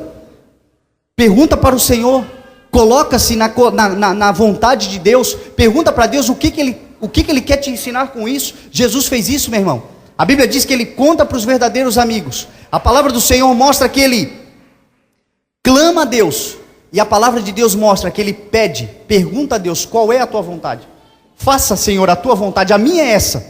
pergunta para o Senhor, coloca-se na vontade de Deus, pergunta para Deus o que Ele quer te ensinar com isso. Jesus fez isso, meu irmão. A Bíblia diz que Ele conta para os verdadeiros amigos. A palavra do Senhor mostra que Ele clama a Deus, e a palavra de Deus mostra que Ele pede, pergunta a Deus, qual é a tua vontade? Faça, Senhor, a tua vontade, a minha é essa.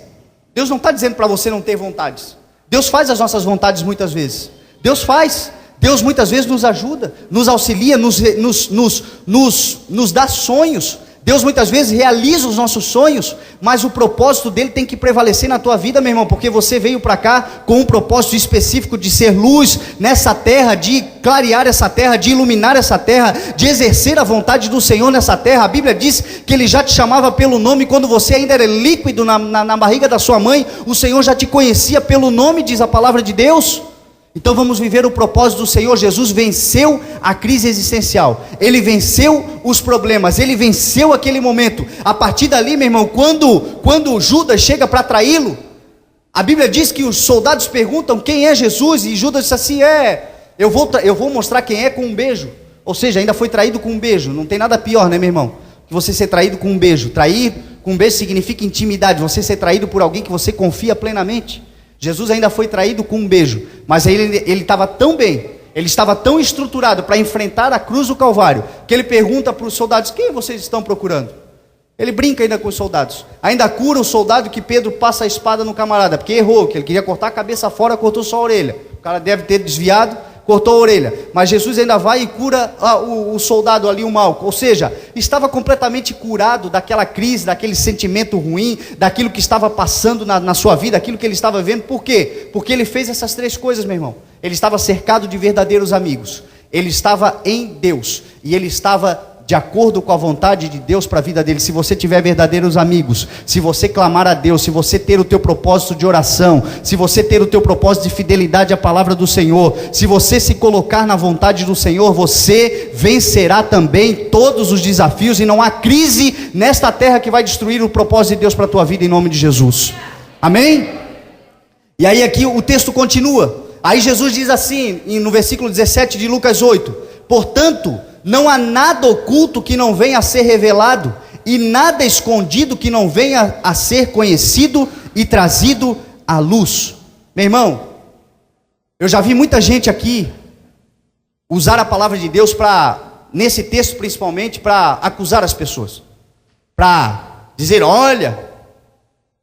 Deus não está dizendo para você não ter vontades. Deus faz as nossas vontades muitas vezes. Deus faz. Deus muitas vezes nos ajuda, nos auxilia, nos dá sonhos. Deus muitas vezes realiza os nossos sonhos, mas o propósito dele tem que prevalecer na tua vida, meu irmão, porque você veio para cá com um propósito específico de ser luz nessa terra, de clarear essa terra, de iluminar essa terra, de exercer a vontade do Senhor nessa terra. A Bíblia diz que Ele já te chamava pelo nome, quando você ainda era líquido na barriga da sua mãe, o Senhor já te conhecia pelo nome, diz a palavra de Deus. Então vamos viver o propósito do Senhor. Jesus venceu a crise existencial, Ele venceu os problemas, Ele venceu aquele momento. A partir dali, meu irmão, quando Judas chega para traí-lo, a Bíblia diz que os soldados perguntam quem é Jesus, e Judas disse assim, eu vou mostrar quem é com um beijo. Ou seja, ainda foi traído com um beijo. Não tem nada pior, né, meu irmão, que você ser traído com um beijo. Trair com um beijo significa intimidade, você ser traído por alguém que você confia plenamente. Jesus ainda foi traído com um beijo, mas aí ele estava tão bem, ele estava tão estruturado para enfrentar a cruz do Calvário, que ele pergunta para os soldados, quem vocês estão procurando? Ele brinca ainda com os soldados, ainda cura o soldado que Pedro passa a espada no camarada, porque errou, que ele queria cortar a cabeça fora, cortou só a orelha, o cara deve ter desviado, cortou a orelha, mas Jesus ainda vai e cura o soldado ali, o mal. Ou seja, estava completamente curado daquela crise, daquele sentimento ruim, daquilo que estava passando na sua vida, aquilo que ele estava vendo. Por quê? Porque ele fez essas três coisas, meu irmão. Ele estava cercado de verdadeiros amigos, ele estava em Deus, e ele estava de acordo com a vontade de Deus para a vida dele. Se você tiver verdadeiros amigos, se você clamar a Deus, se você ter o teu propósito de oração, se você ter o teu propósito de fidelidade à palavra do Senhor, se você se colocar na vontade do Senhor, você vencerá também todos os desafios, e não há crise nesta terra que vai destruir o propósito de Deus para a tua vida, em nome de Jesus. Amém? E aí aqui o texto continua. Aí Jesus diz assim, no versículo 17 de Lucas 8, portanto, não há nada oculto que não venha a ser revelado, e nada escondido que não venha a ser conhecido e trazido à luz. Meu irmão, eu já vi muita gente aqui usar a palavra de Deus nesse texto principalmente, para acusar as pessoas, para dizer, olha,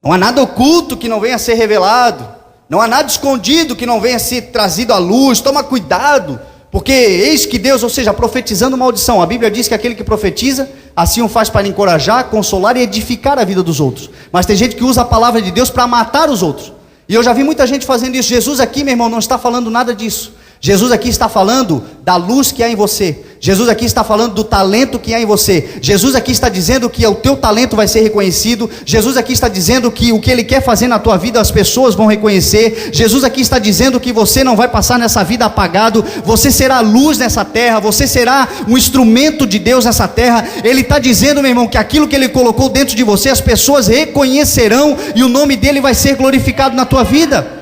não há nada oculto que não venha a ser revelado, não há nada escondido que não venha a ser trazido à luz, toma cuidado, porque eis que Deus, ou seja, profetizando maldição. A Bíblia diz que aquele que profetiza, assim o faz para encorajar, consolar e edificar a vida dos outros. Mas tem gente que usa a palavra de Deus para matar os outros, e eu já vi muita gente fazendo isso. Jesus aqui, meu irmão, não está falando nada disso. Jesus aqui está falando da luz que há em você. Jesus aqui está falando do talento que há em você. Jesus aqui está dizendo que o teu talento vai ser reconhecido. Jesus aqui está dizendo que o que Ele quer fazer na tua vida, as pessoas vão reconhecer. Jesus aqui está dizendo que você não vai passar nessa vida apagado. Você será luz nessa terra. Você será um instrumento de Deus nessa terra. Ele está dizendo, meu irmão, que aquilo que Ele colocou dentro de você, as pessoas reconhecerão, e o nome dEle vai ser glorificado na tua vida.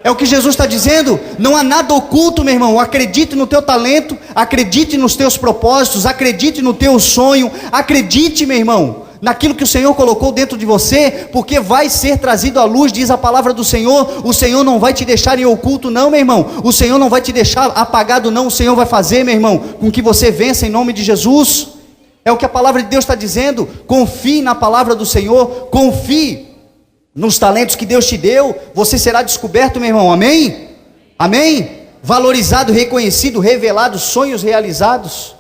É o que Jesus está dizendo. Não há nada oculto, meu irmão. Acredite no teu talento, acredite nos teus propósitos, acredite no teu sonho, acredite, meu irmão, naquilo que o Senhor colocou dentro de você, porque vai ser trazido à luz, diz a palavra do Senhor. O Senhor não vai te deixar em oculto não, meu irmão. O Senhor não vai te deixar apagado não. O Senhor vai fazer, meu irmão, com que você vença em nome de Jesus. É o que a palavra de Deus está dizendo. Confie na palavra do Senhor, confie nos talentos que Deus te deu. Você será descoberto, meu irmão, amém? Amém? Valorizado, reconhecido, revelado, sonhos realizados,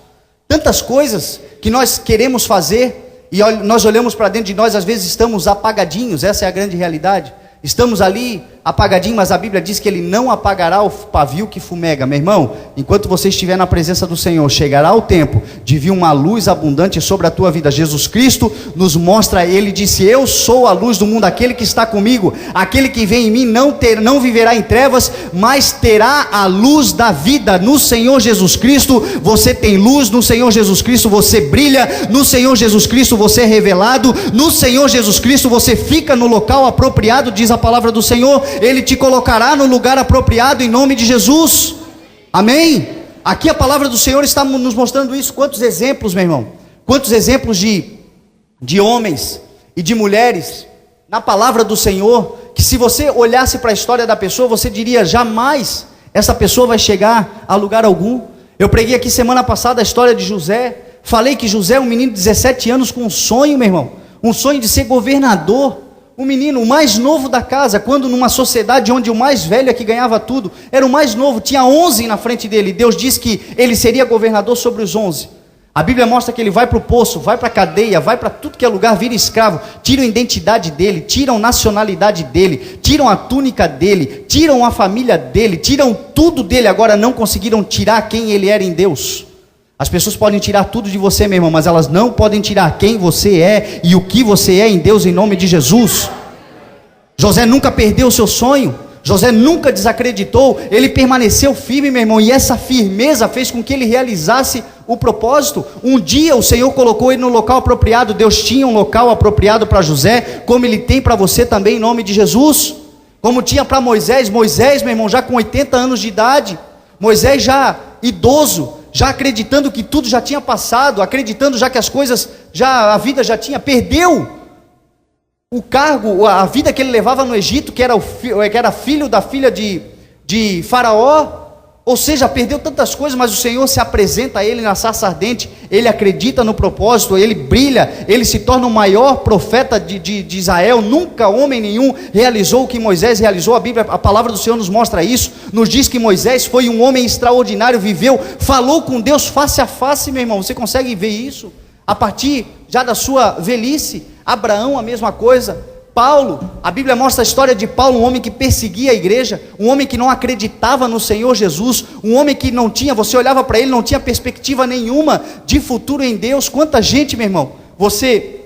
tantas coisas que nós queremos fazer, e nós olhamos para dentro de nós, às vezes estamos apagadinhos. Essa é a grande realidade. Estamos ali apagadinho, mas a Bíblia diz que Ele não apagará o pavio que fumega. Meu irmão, enquanto você estiver na presença do Senhor, chegará o tempo de vir uma luz abundante sobre a tua vida. Jesus Cristo nos mostra, Ele disse: eu sou a luz do mundo, aquele que está comigo, aquele que vem em mim não viverá em trevas, mas terá a luz da vida. No Senhor Jesus Cristo você tem luz, no Senhor Jesus Cristo você brilha, no Senhor Jesus Cristo você é revelado, no Senhor Jesus Cristo você fica no local apropriado, diz a palavra do Senhor. Ele te colocará no lugar apropriado em nome de Jesus, amém? Aqui a palavra do Senhor está nos mostrando isso. Quantos exemplos, meu irmão, quantos exemplos de homens e de mulheres na palavra do Senhor, que se você olhasse para a história da pessoa, você diria: jamais essa pessoa vai chegar a lugar algum. Eu preguei aqui semana passada a história de José, falei que José é um menino de 17 anos com um sonho, meu irmão, um sonho de ser governador, um menino, o mais novo da casa, quando numa sociedade onde o mais velho é que ganhava tudo, era o mais novo, tinha 11 na frente dele. Deus disse que ele seria governador sobre os 11. A Bíblia mostra que ele vai para o poço, vai para a cadeia, vai para tudo que é lugar, vira escravo, tiram a identidade dele, tiram a nacionalidade dele, tiram a túnica dele, tiram a família dele, tiram tudo dele. Agora não conseguiram tirar quem ele era em Deus. As pessoas podem tirar tudo de você, meu irmão, mas elas não podem tirar quem você é e o que você é em Deus, em nome de Jesus. José nunca perdeu o seu sonho, José nunca desacreditou, ele permaneceu firme, meu irmão, e essa firmeza fez com que ele realizasse o propósito. Um dia o Senhor colocou ele no local apropriado. Deus tinha um local apropriado para José, como Ele tem para você também, em nome de Jesus. Como tinha para Moisés, meu irmão, já com 80 anos de idade, Moisés já idoso, já acreditando que tudo já tinha passado, acreditando já que as coisas, a vida já tinha, perdeu o cargo, a vida que ele levava no Egito, que era filho da filha de Faraó. Ou seja, perdeu tantas coisas, mas o Senhor se apresenta a ele na sarça ardente, ele acredita no propósito, ele brilha, ele se torna o maior profeta de Israel. Nunca homem nenhum realizou o que Moisés realizou. A Bíblia, a palavra do Senhor nos mostra isso, nos diz que Moisés foi um homem extraordinário, viveu, falou com Deus face a face, meu irmão. Você consegue ver isso? A partir já da sua velhice. Abraão, a mesma coisa. Paulo, a Bíblia mostra a história de Paulo, um homem que perseguia a igreja, um homem que não acreditava no Senhor Jesus, um homem que não tinha, você olhava para ele, não tinha perspectiva nenhuma de futuro em Deus. Quanta gente, meu irmão, você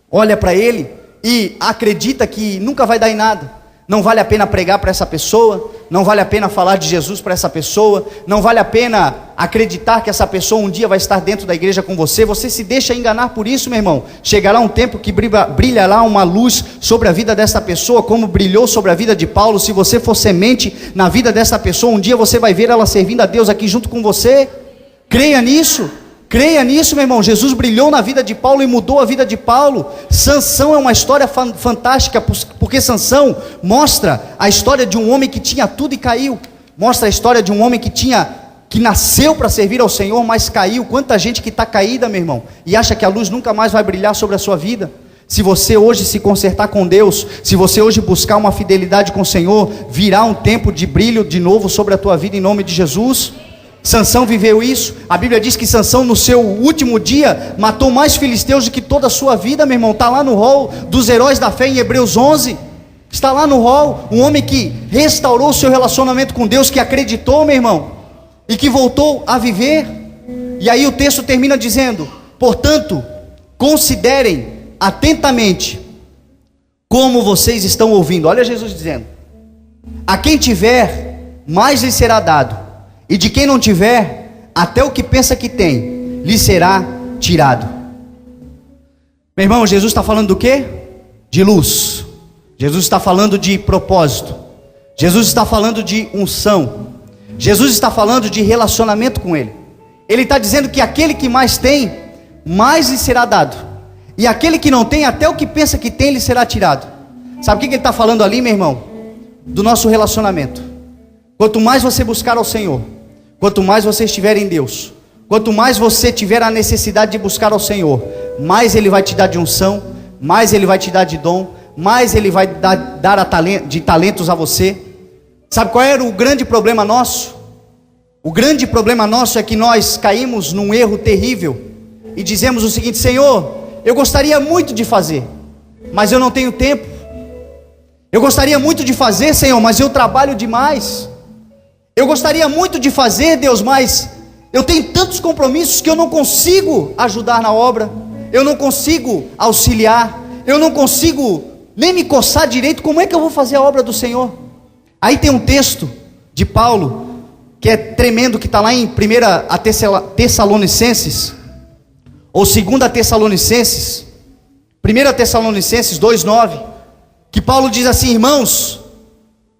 olha para ele e acredita que nunca vai dar em nada. Não vale a pena pregar para essa pessoa, não vale a pena falar de Jesus para essa pessoa, não vale a pena acreditar que essa pessoa um dia vai estar dentro da igreja com você. Você se deixa enganar por isso, meu irmão. Chegará um tempo que brilhará uma luz sobre a vida dessa pessoa, como brilhou sobre a vida de Paulo. Se você for semente na vida dessa pessoa, um dia você vai ver ela servindo a Deus aqui junto com você. Creia nisso. Creia nisso, meu irmão. Jesus brilhou na vida de Paulo e mudou a vida de Paulo. Sansão é uma história fantástica, porque Sansão mostra a história de um homem que tinha tudo e caiu. Mostra a história de um homem que nasceu para servir ao Senhor, mas caiu. Quanta gente que está caída, meu irmão, e acha que a luz nunca mais vai brilhar sobre a sua vida. Se você hoje se consertar com Deus, se você hoje buscar uma fidelidade com o Senhor, virá um tempo de brilho de novo sobre a tua vida, em nome de Jesus. Sansão viveu isso. A Bíblia diz que Sansão no seu último dia matou mais filisteus do que toda a sua vida, meu irmão. Está lá no rol dos heróis da fé em Hebreus 11. Está lá no rol, um homem que restaurou o seu relacionamento com Deus, que acreditou, meu irmão, e que voltou a viver. E aí o texto termina dizendo: portanto, considerem atentamente como vocês estão ouvindo. Olha Jesus dizendo: a quem tiver, mais lhe será dado, e de quem não tiver, até o que pensa que tem, lhe será tirado. Meu irmão, Jesus está falando do quê? De luz. Jesus está falando de propósito. Jesus está falando de unção. Jesus está falando de relacionamento com Ele. Ele está dizendo que aquele que mais tem, mais lhe será dado, e aquele que não tem, até o que pensa que tem, lhe será tirado. Sabe o que ele está falando ali, meu irmão? Do nosso relacionamento. Quanto mais você buscar ao Senhor, quanto mais você estiver em Deus, quanto mais você tiver a necessidade de buscar ao Senhor, mais Ele vai te dar de unção, mais Ele vai te dar de dom, mais Ele vai dar de talentos a você. Sabe qual era o grande problema nosso? O grande problema nosso é que nós caímos num erro terrível e dizemos o seguinte: Senhor, eu gostaria muito de fazer, mas eu não tenho tempo. Eu gostaria muito de fazer, Senhor, mas eu trabalho demais. Eu gostaria muito de fazer, Deus, mas eu tenho tantos compromissos que eu não consigo ajudar na obra, eu não consigo auxiliar, eu não consigo nem me coçar direito. Como é que eu vou fazer a obra do Senhor? Aí tem um texto de Paulo que é tremendo, que está lá em 1 Tessalonicenses, ou 2 Tessalonicenses, 1 Tessalonicenses 2,9, que Paulo diz assim, irmãos,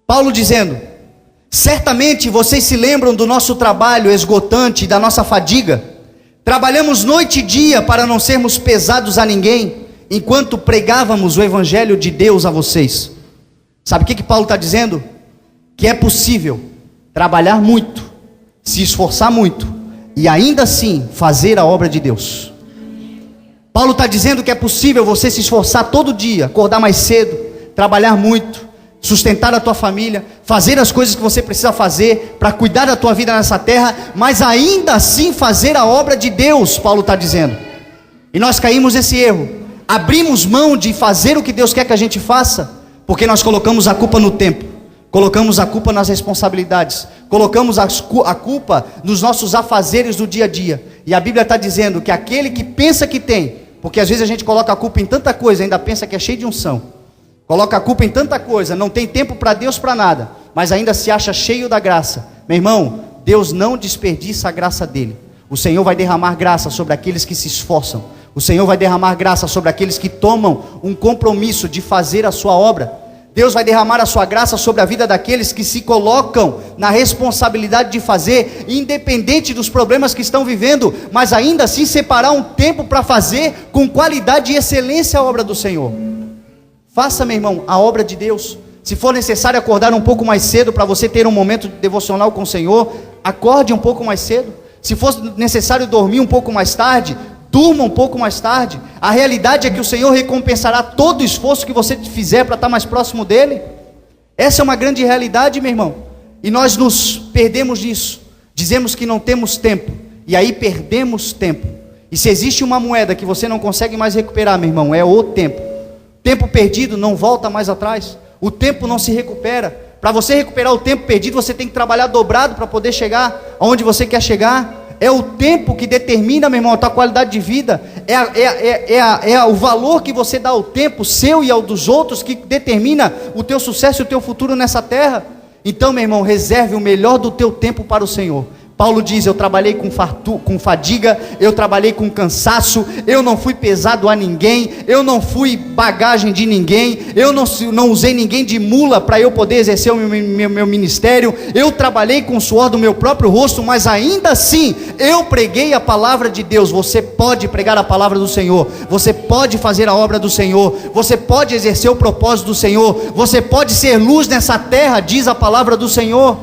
Paulo dizendo: certamente vocês se lembram do nosso trabalho esgotante, da nossa fadiga. Trabalhamos noite e dia para não sermos pesados a ninguém, enquanto pregávamos o evangelho de Deus a vocês. Sabe o que Paulo está dizendo? Que é possível trabalhar muito, se esforçar muito, e ainda assim fazer a obra de Deus. Paulo está dizendo que é possível você se esforçar todo dia, acordar mais cedo, trabalhar muito, sustentar a tua família, fazer as coisas que você precisa fazer para cuidar da tua vida nessa terra, mas ainda assim fazer a obra de Deus. Paulo está dizendo, e nós caímos nesse erro, abrimos mão de fazer o que Deus quer que a gente faça, porque nós colocamos a culpa no tempo, colocamos a culpa nas responsabilidades, colocamos a culpa nos nossos afazeres do dia a dia. E a Bíblia está dizendo que aquele que pensa que tem, porque às vezes a gente coloca a culpa em tanta coisa, ainda pensa que é cheio de unção, coloca a culpa em tanta coisa, não tem tempo para Deus, para nada, mas ainda se acha cheio da graça. Meu irmão, Deus não desperdiça a graça dele. O Senhor vai derramar graça sobre aqueles que se esforçam. O Senhor vai derramar graça sobre aqueles que tomam um compromisso de fazer a sua obra. Deus vai derramar a sua graça sobre a vida daqueles que se colocam na responsabilidade de fazer, independente dos problemas que estão vivendo, mas ainda assim separar um tempo para fazer com qualidade e excelência a obra do Senhor. Faça, meu irmão, a obra de Deus. Se for necessário acordar um pouco mais cedo para você ter um momento devocional com o Senhor, acorde um pouco mais cedo. Se for necessário dormir um pouco mais tarde, durma um pouco mais tarde. A realidade é que o Senhor recompensará todo o esforço que você fizer para estar mais próximo dEle. Essa é uma grande realidade, meu irmão. E nós nos perdemos nisso. Dizemos que não temos tempo, e aí perdemos tempo. E se existe uma moeda que você não consegue mais recuperar, meu irmão, é o tempo. Tempo perdido não volta mais atrás. O tempo não se recupera. Para você recuperar o tempo perdido, você tem que trabalhar dobrado para poder chegar aonde você quer chegar. É o tempo que determina, meu irmão, a tua qualidade de vida. É o valor que você dá ao tempo seu e ao dos outros que determina o teu sucesso e o teu futuro nessa terra. Então, meu irmão, reserve o melhor do teu tempo para o Senhor. Paulo diz: eu trabalhei com fadiga, eu trabalhei com cansaço, eu não fui pesado a ninguém, eu não fui bagagem de ninguém, eu não usei ninguém de mula para eu poder exercer o meu ministério, eu trabalhei com o suor do meu próprio rosto, mas ainda assim, eu preguei a palavra de Deus. Você pode pregar a palavra do Senhor, você pode fazer a obra do Senhor, você pode exercer o propósito do Senhor, você pode ser luz nessa terra, diz a palavra do Senhor.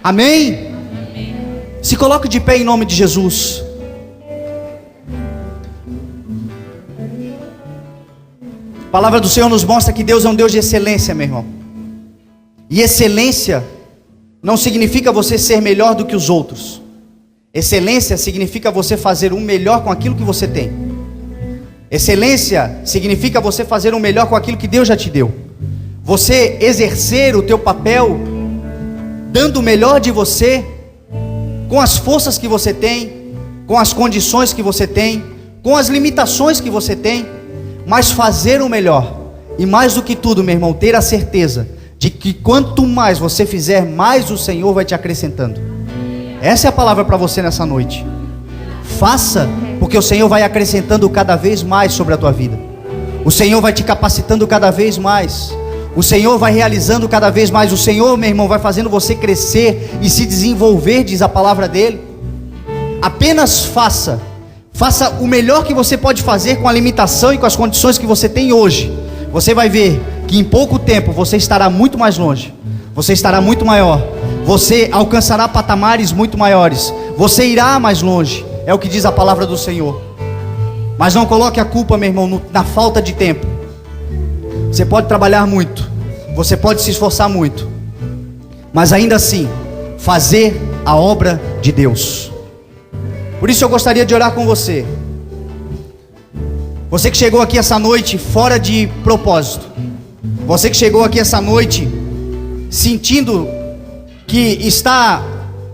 Amém? Se coloque de pé em nome de Jesus. A palavra do Senhor nos mostra que Deus é um Deus de excelência, meu irmão. E excelência não significa você ser melhor do que os outros. Excelência significa você fazer o melhor com aquilo que você tem. Excelência significa você fazer o melhor com aquilo que Deus já te deu. Você exercer o teu papel, dando o melhor de você, com as forças que você tem, com as condições que você tem, com as limitações que você tem, mas fazer o melhor. E mais do que tudo, meu irmão, ter a certeza de que quanto mais você fizer, mais o Senhor vai te acrescentando. Essa é a palavra para você nessa noite. Faça, porque o Senhor vai acrescentando cada vez mais sobre a tua vida. O Senhor vai te capacitando cada vez mais. O Senhor vai realizando cada vez mais. O Senhor, meu irmão, vai fazendo você crescer e se desenvolver, diz a palavra dele. Apenas faça o melhor que você pode fazer com a limitação e com as condições que você tem hoje. Você vai ver que em pouco tempo você estará muito mais longe, você estará muito maior, você alcançará patamares muito maiores, você irá mais longe, é o que diz a palavra do Senhor. Mas não coloque a culpa, meu irmão, na falta de tempo. Você pode trabalhar muito, você pode se esforçar muito, mas ainda assim, fazer a obra de Deus. Por isso eu gostaria de orar com você. Você que chegou aqui essa noite fora de propósito, Você que chegou aqui essa noite sentindo que está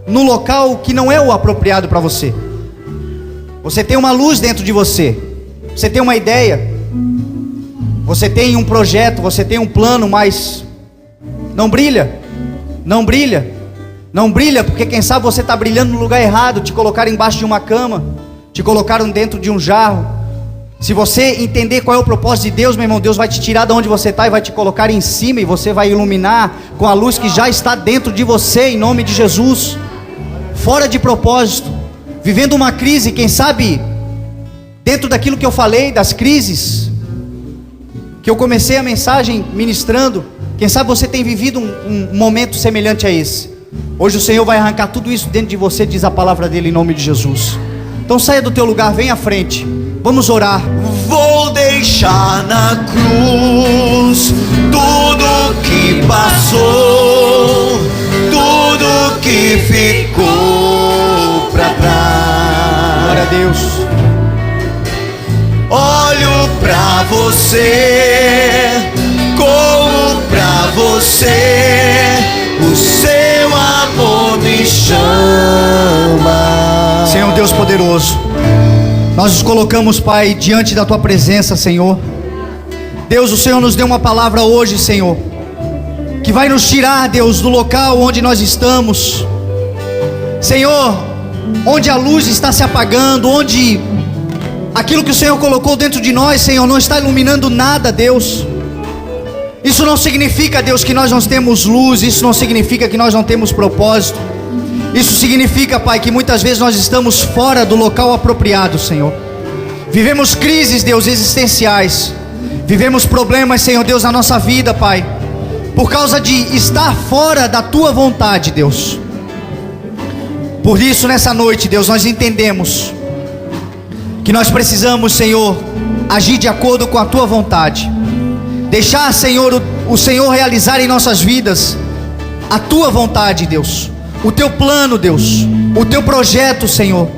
no local que não é o apropriado para você. Você tem uma luz dentro de você. Você tem uma ideia. Você tem um projeto, você tem um plano, mas não brilha. Não brilha. Não brilha porque quem sabe você está brilhando no lugar errado. Te colocaram embaixo de uma cama, te colocaram dentro de um jarro. Se você entender qual é o propósito de Deus, meu irmão, Deus vai te tirar de onde você está e vai te colocar em cima, e você vai iluminar com a luz que já está dentro de você, em nome de Jesus. Fora de propósito, vivendo uma crise, quem sabe, dentro daquilo que eu falei, das crises, que eu comecei a mensagem ministrando, quem sabe você tem vivido um momento semelhante a esse. Hoje o Senhor vai arrancar tudo isso dentro de você, diz a palavra dele, em nome de Jesus. Então saia do teu lugar, vem à frente. Vamos orar. Vou deixar na cruz tudo que passou, tudo que ficou pra trás. Glória a Deus. Olho pra você, corro pra você, o seu amor me chama. Senhor Deus poderoso, nós nos colocamos, Pai, diante da Tua presença, Senhor. Deus, o Senhor nos deu uma palavra hoje, Senhor, que vai nos tirar, Deus, do local onde nós estamos, Senhor, onde a luz está se apagando, onde aquilo que o Senhor colocou dentro de nós, Senhor, não está iluminando nada, Deus. Isso não significa, Deus, que nós não temos luz. Isso não significa que nós não temos propósito. Isso significa, Pai, que muitas vezes nós estamos fora do local apropriado, Senhor. Vivemos crises, Deus, existenciais. Vivemos problemas, Senhor Deus, na nossa vida, Pai, por causa de estar fora da Tua vontade, Deus. Por isso, nessa noite, Deus, nós entendemos que nós precisamos, Senhor, agir de acordo com a Tua vontade. Deixar, Senhor, o Senhor realizar em nossas vidas a Tua vontade, Deus. O Teu plano, Deus. O Teu projeto, Senhor.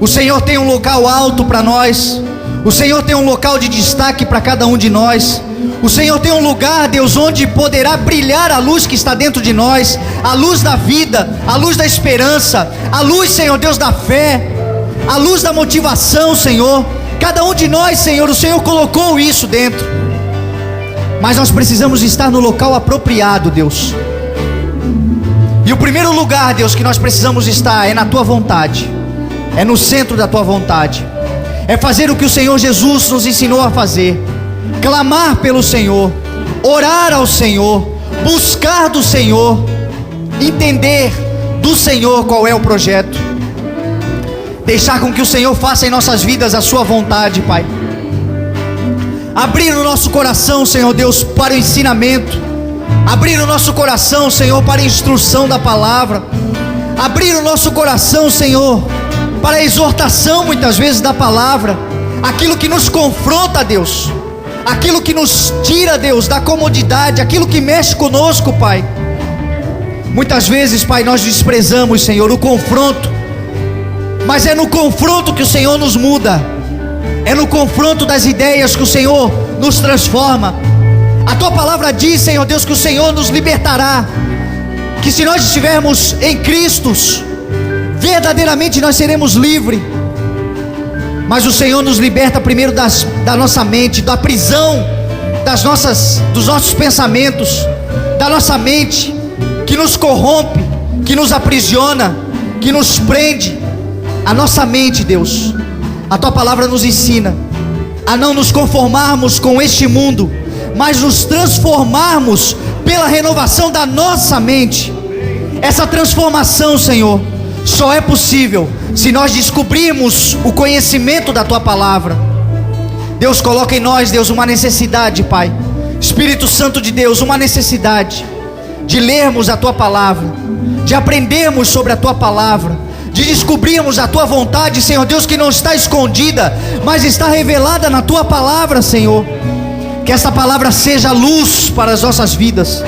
O Senhor tem um local alto para nós. O Senhor tem um local de destaque para cada um de nós. O Senhor tem um lugar, Deus, onde poderá brilhar a luz que está dentro de nós. A luz da vida, a luz da esperança, a luz, Senhor Deus, da fé, a luz da motivação, Senhor. Cada um de nós, Senhor, o Senhor colocou isso dentro. Mas nós precisamos estar no local apropriado, Deus. E o primeiro lugar, Deus, que nós precisamos estar é na Tua vontade. É no centro da Tua vontade. É fazer o que o Senhor Jesus nos ensinou a fazer. Clamar pelo Senhor, orar ao Senhor, buscar do Senhor, entender do Senhor qual é o projeto. Deixar com que o Senhor faça em nossas vidas a Sua vontade, Pai. Abrir o nosso coração, Senhor Deus, para o ensinamento. Abrir o nosso coração, Senhor, para a instrução da palavra. Abrir o nosso coração, Senhor, para a exortação, muitas vezes, da palavra. Aquilo que nos confronta, Deus. Aquilo que nos tira, Deus, da comodidade. Aquilo que mexe conosco, Pai. Muitas vezes, Pai, nós desprezamos, Senhor, o confronto. Mas é no confronto que o Senhor nos muda. É no confronto das ideias que o Senhor nos transforma. A Tua palavra diz, Senhor Deus, que o Senhor nos libertará. Que se nós estivermos em Cristo, verdadeiramente nós seremos livres. Mas o Senhor nos liberta primeiro da nossa mente, da prisão dos nossos pensamentos, da nossa mente, que nos corrompe, que nos aprisiona, que nos prende. A nossa mente, Deus. A Tua palavra nos ensina a não nos conformarmos com este mundo, mas nos transformarmos pela renovação da nossa mente. Essa transformação, Senhor, só é possível se nós descobrirmos o conhecimento da Tua palavra. Deus, coloca em nós, Deus, uma necessidade, Pai. Espírito Santo de Deus, uma necessidade de lermos a Tua palavra, de aprendermos sobre a Tua palavra, de descobrirmos a Tua vontade, Senhor Deus, que não está escondida, mas está revelada na Tua palavra, Senhor. Que essa palavra seja luz para as nossas vidas.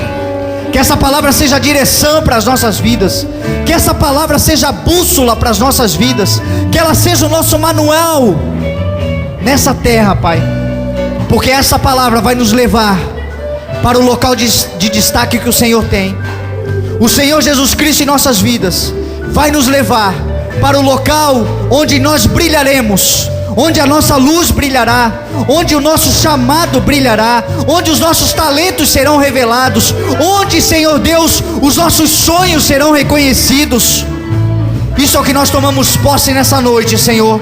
Que essa palavra seja direção para as nossas vidas. Que essa palavra seja bússola para as nossas vidas. Que ela seja o nosso manual nessa terra, Pai. Porque essa palavra vai nos levar para o local de destaque que o Senhor tem. O Senhor Jesus Cristo em nossas vidas vai nos levar para o local onde nós brilharemos, onde a nossa luz brilhará, onde o nosso chamado brilhará, onde os nossos talentos serão revelados, onde, Senhor Deus, os nossos sonhos serão reconhecidos. Isso é o que nós tomamos posse nessa noite, Senhor.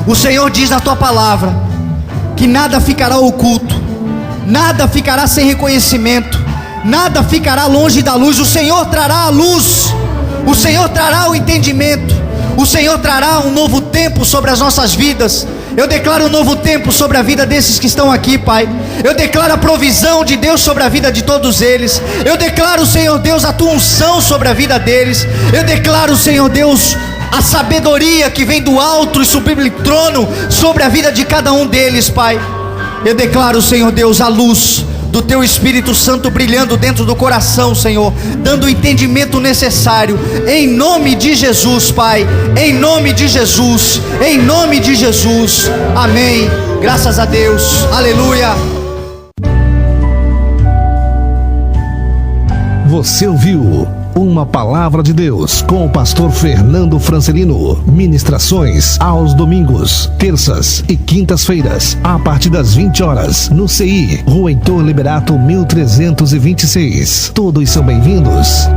O Senhor diz na tua palavra que nada ficará oculto, nada ficará sem reconhecimento, nada ficará longe da luz. O Senhor trará a luz, o Senhor trará o entendimento, o Senhor trará um novo tempo sobre as nossas vidas. Eu declaro um novo tempo sobre a vida desses que estão aqui, Pai. Eu declaro a provisão de Deus sobre a vida de todos eles. Eu declaro, Senhor Deus, a tua unção sobre a vida deles. Eu declaro, Senhor Deus, a sabedoria que vem do alto e sublime trono sobre a vida de cada um deles, Pai. Eu declaro, Senhor Deus, a luz do teu Espírito Santo brilhando dentro do coração, Senhor, dando o entendimento necessário, em nome de Jesus, Pai, em nome de Jesus, em nome de Jesus, amém, graças a Deus, aleluia. Você ouviu uma palavra de Deus com o pastor Fernando Francelino. Ministrações aos domingos, terças e quintas-feiras, a partir das 20 horas, no CI, Rua Heitor Liberato 1326. Todos são bem-vindos.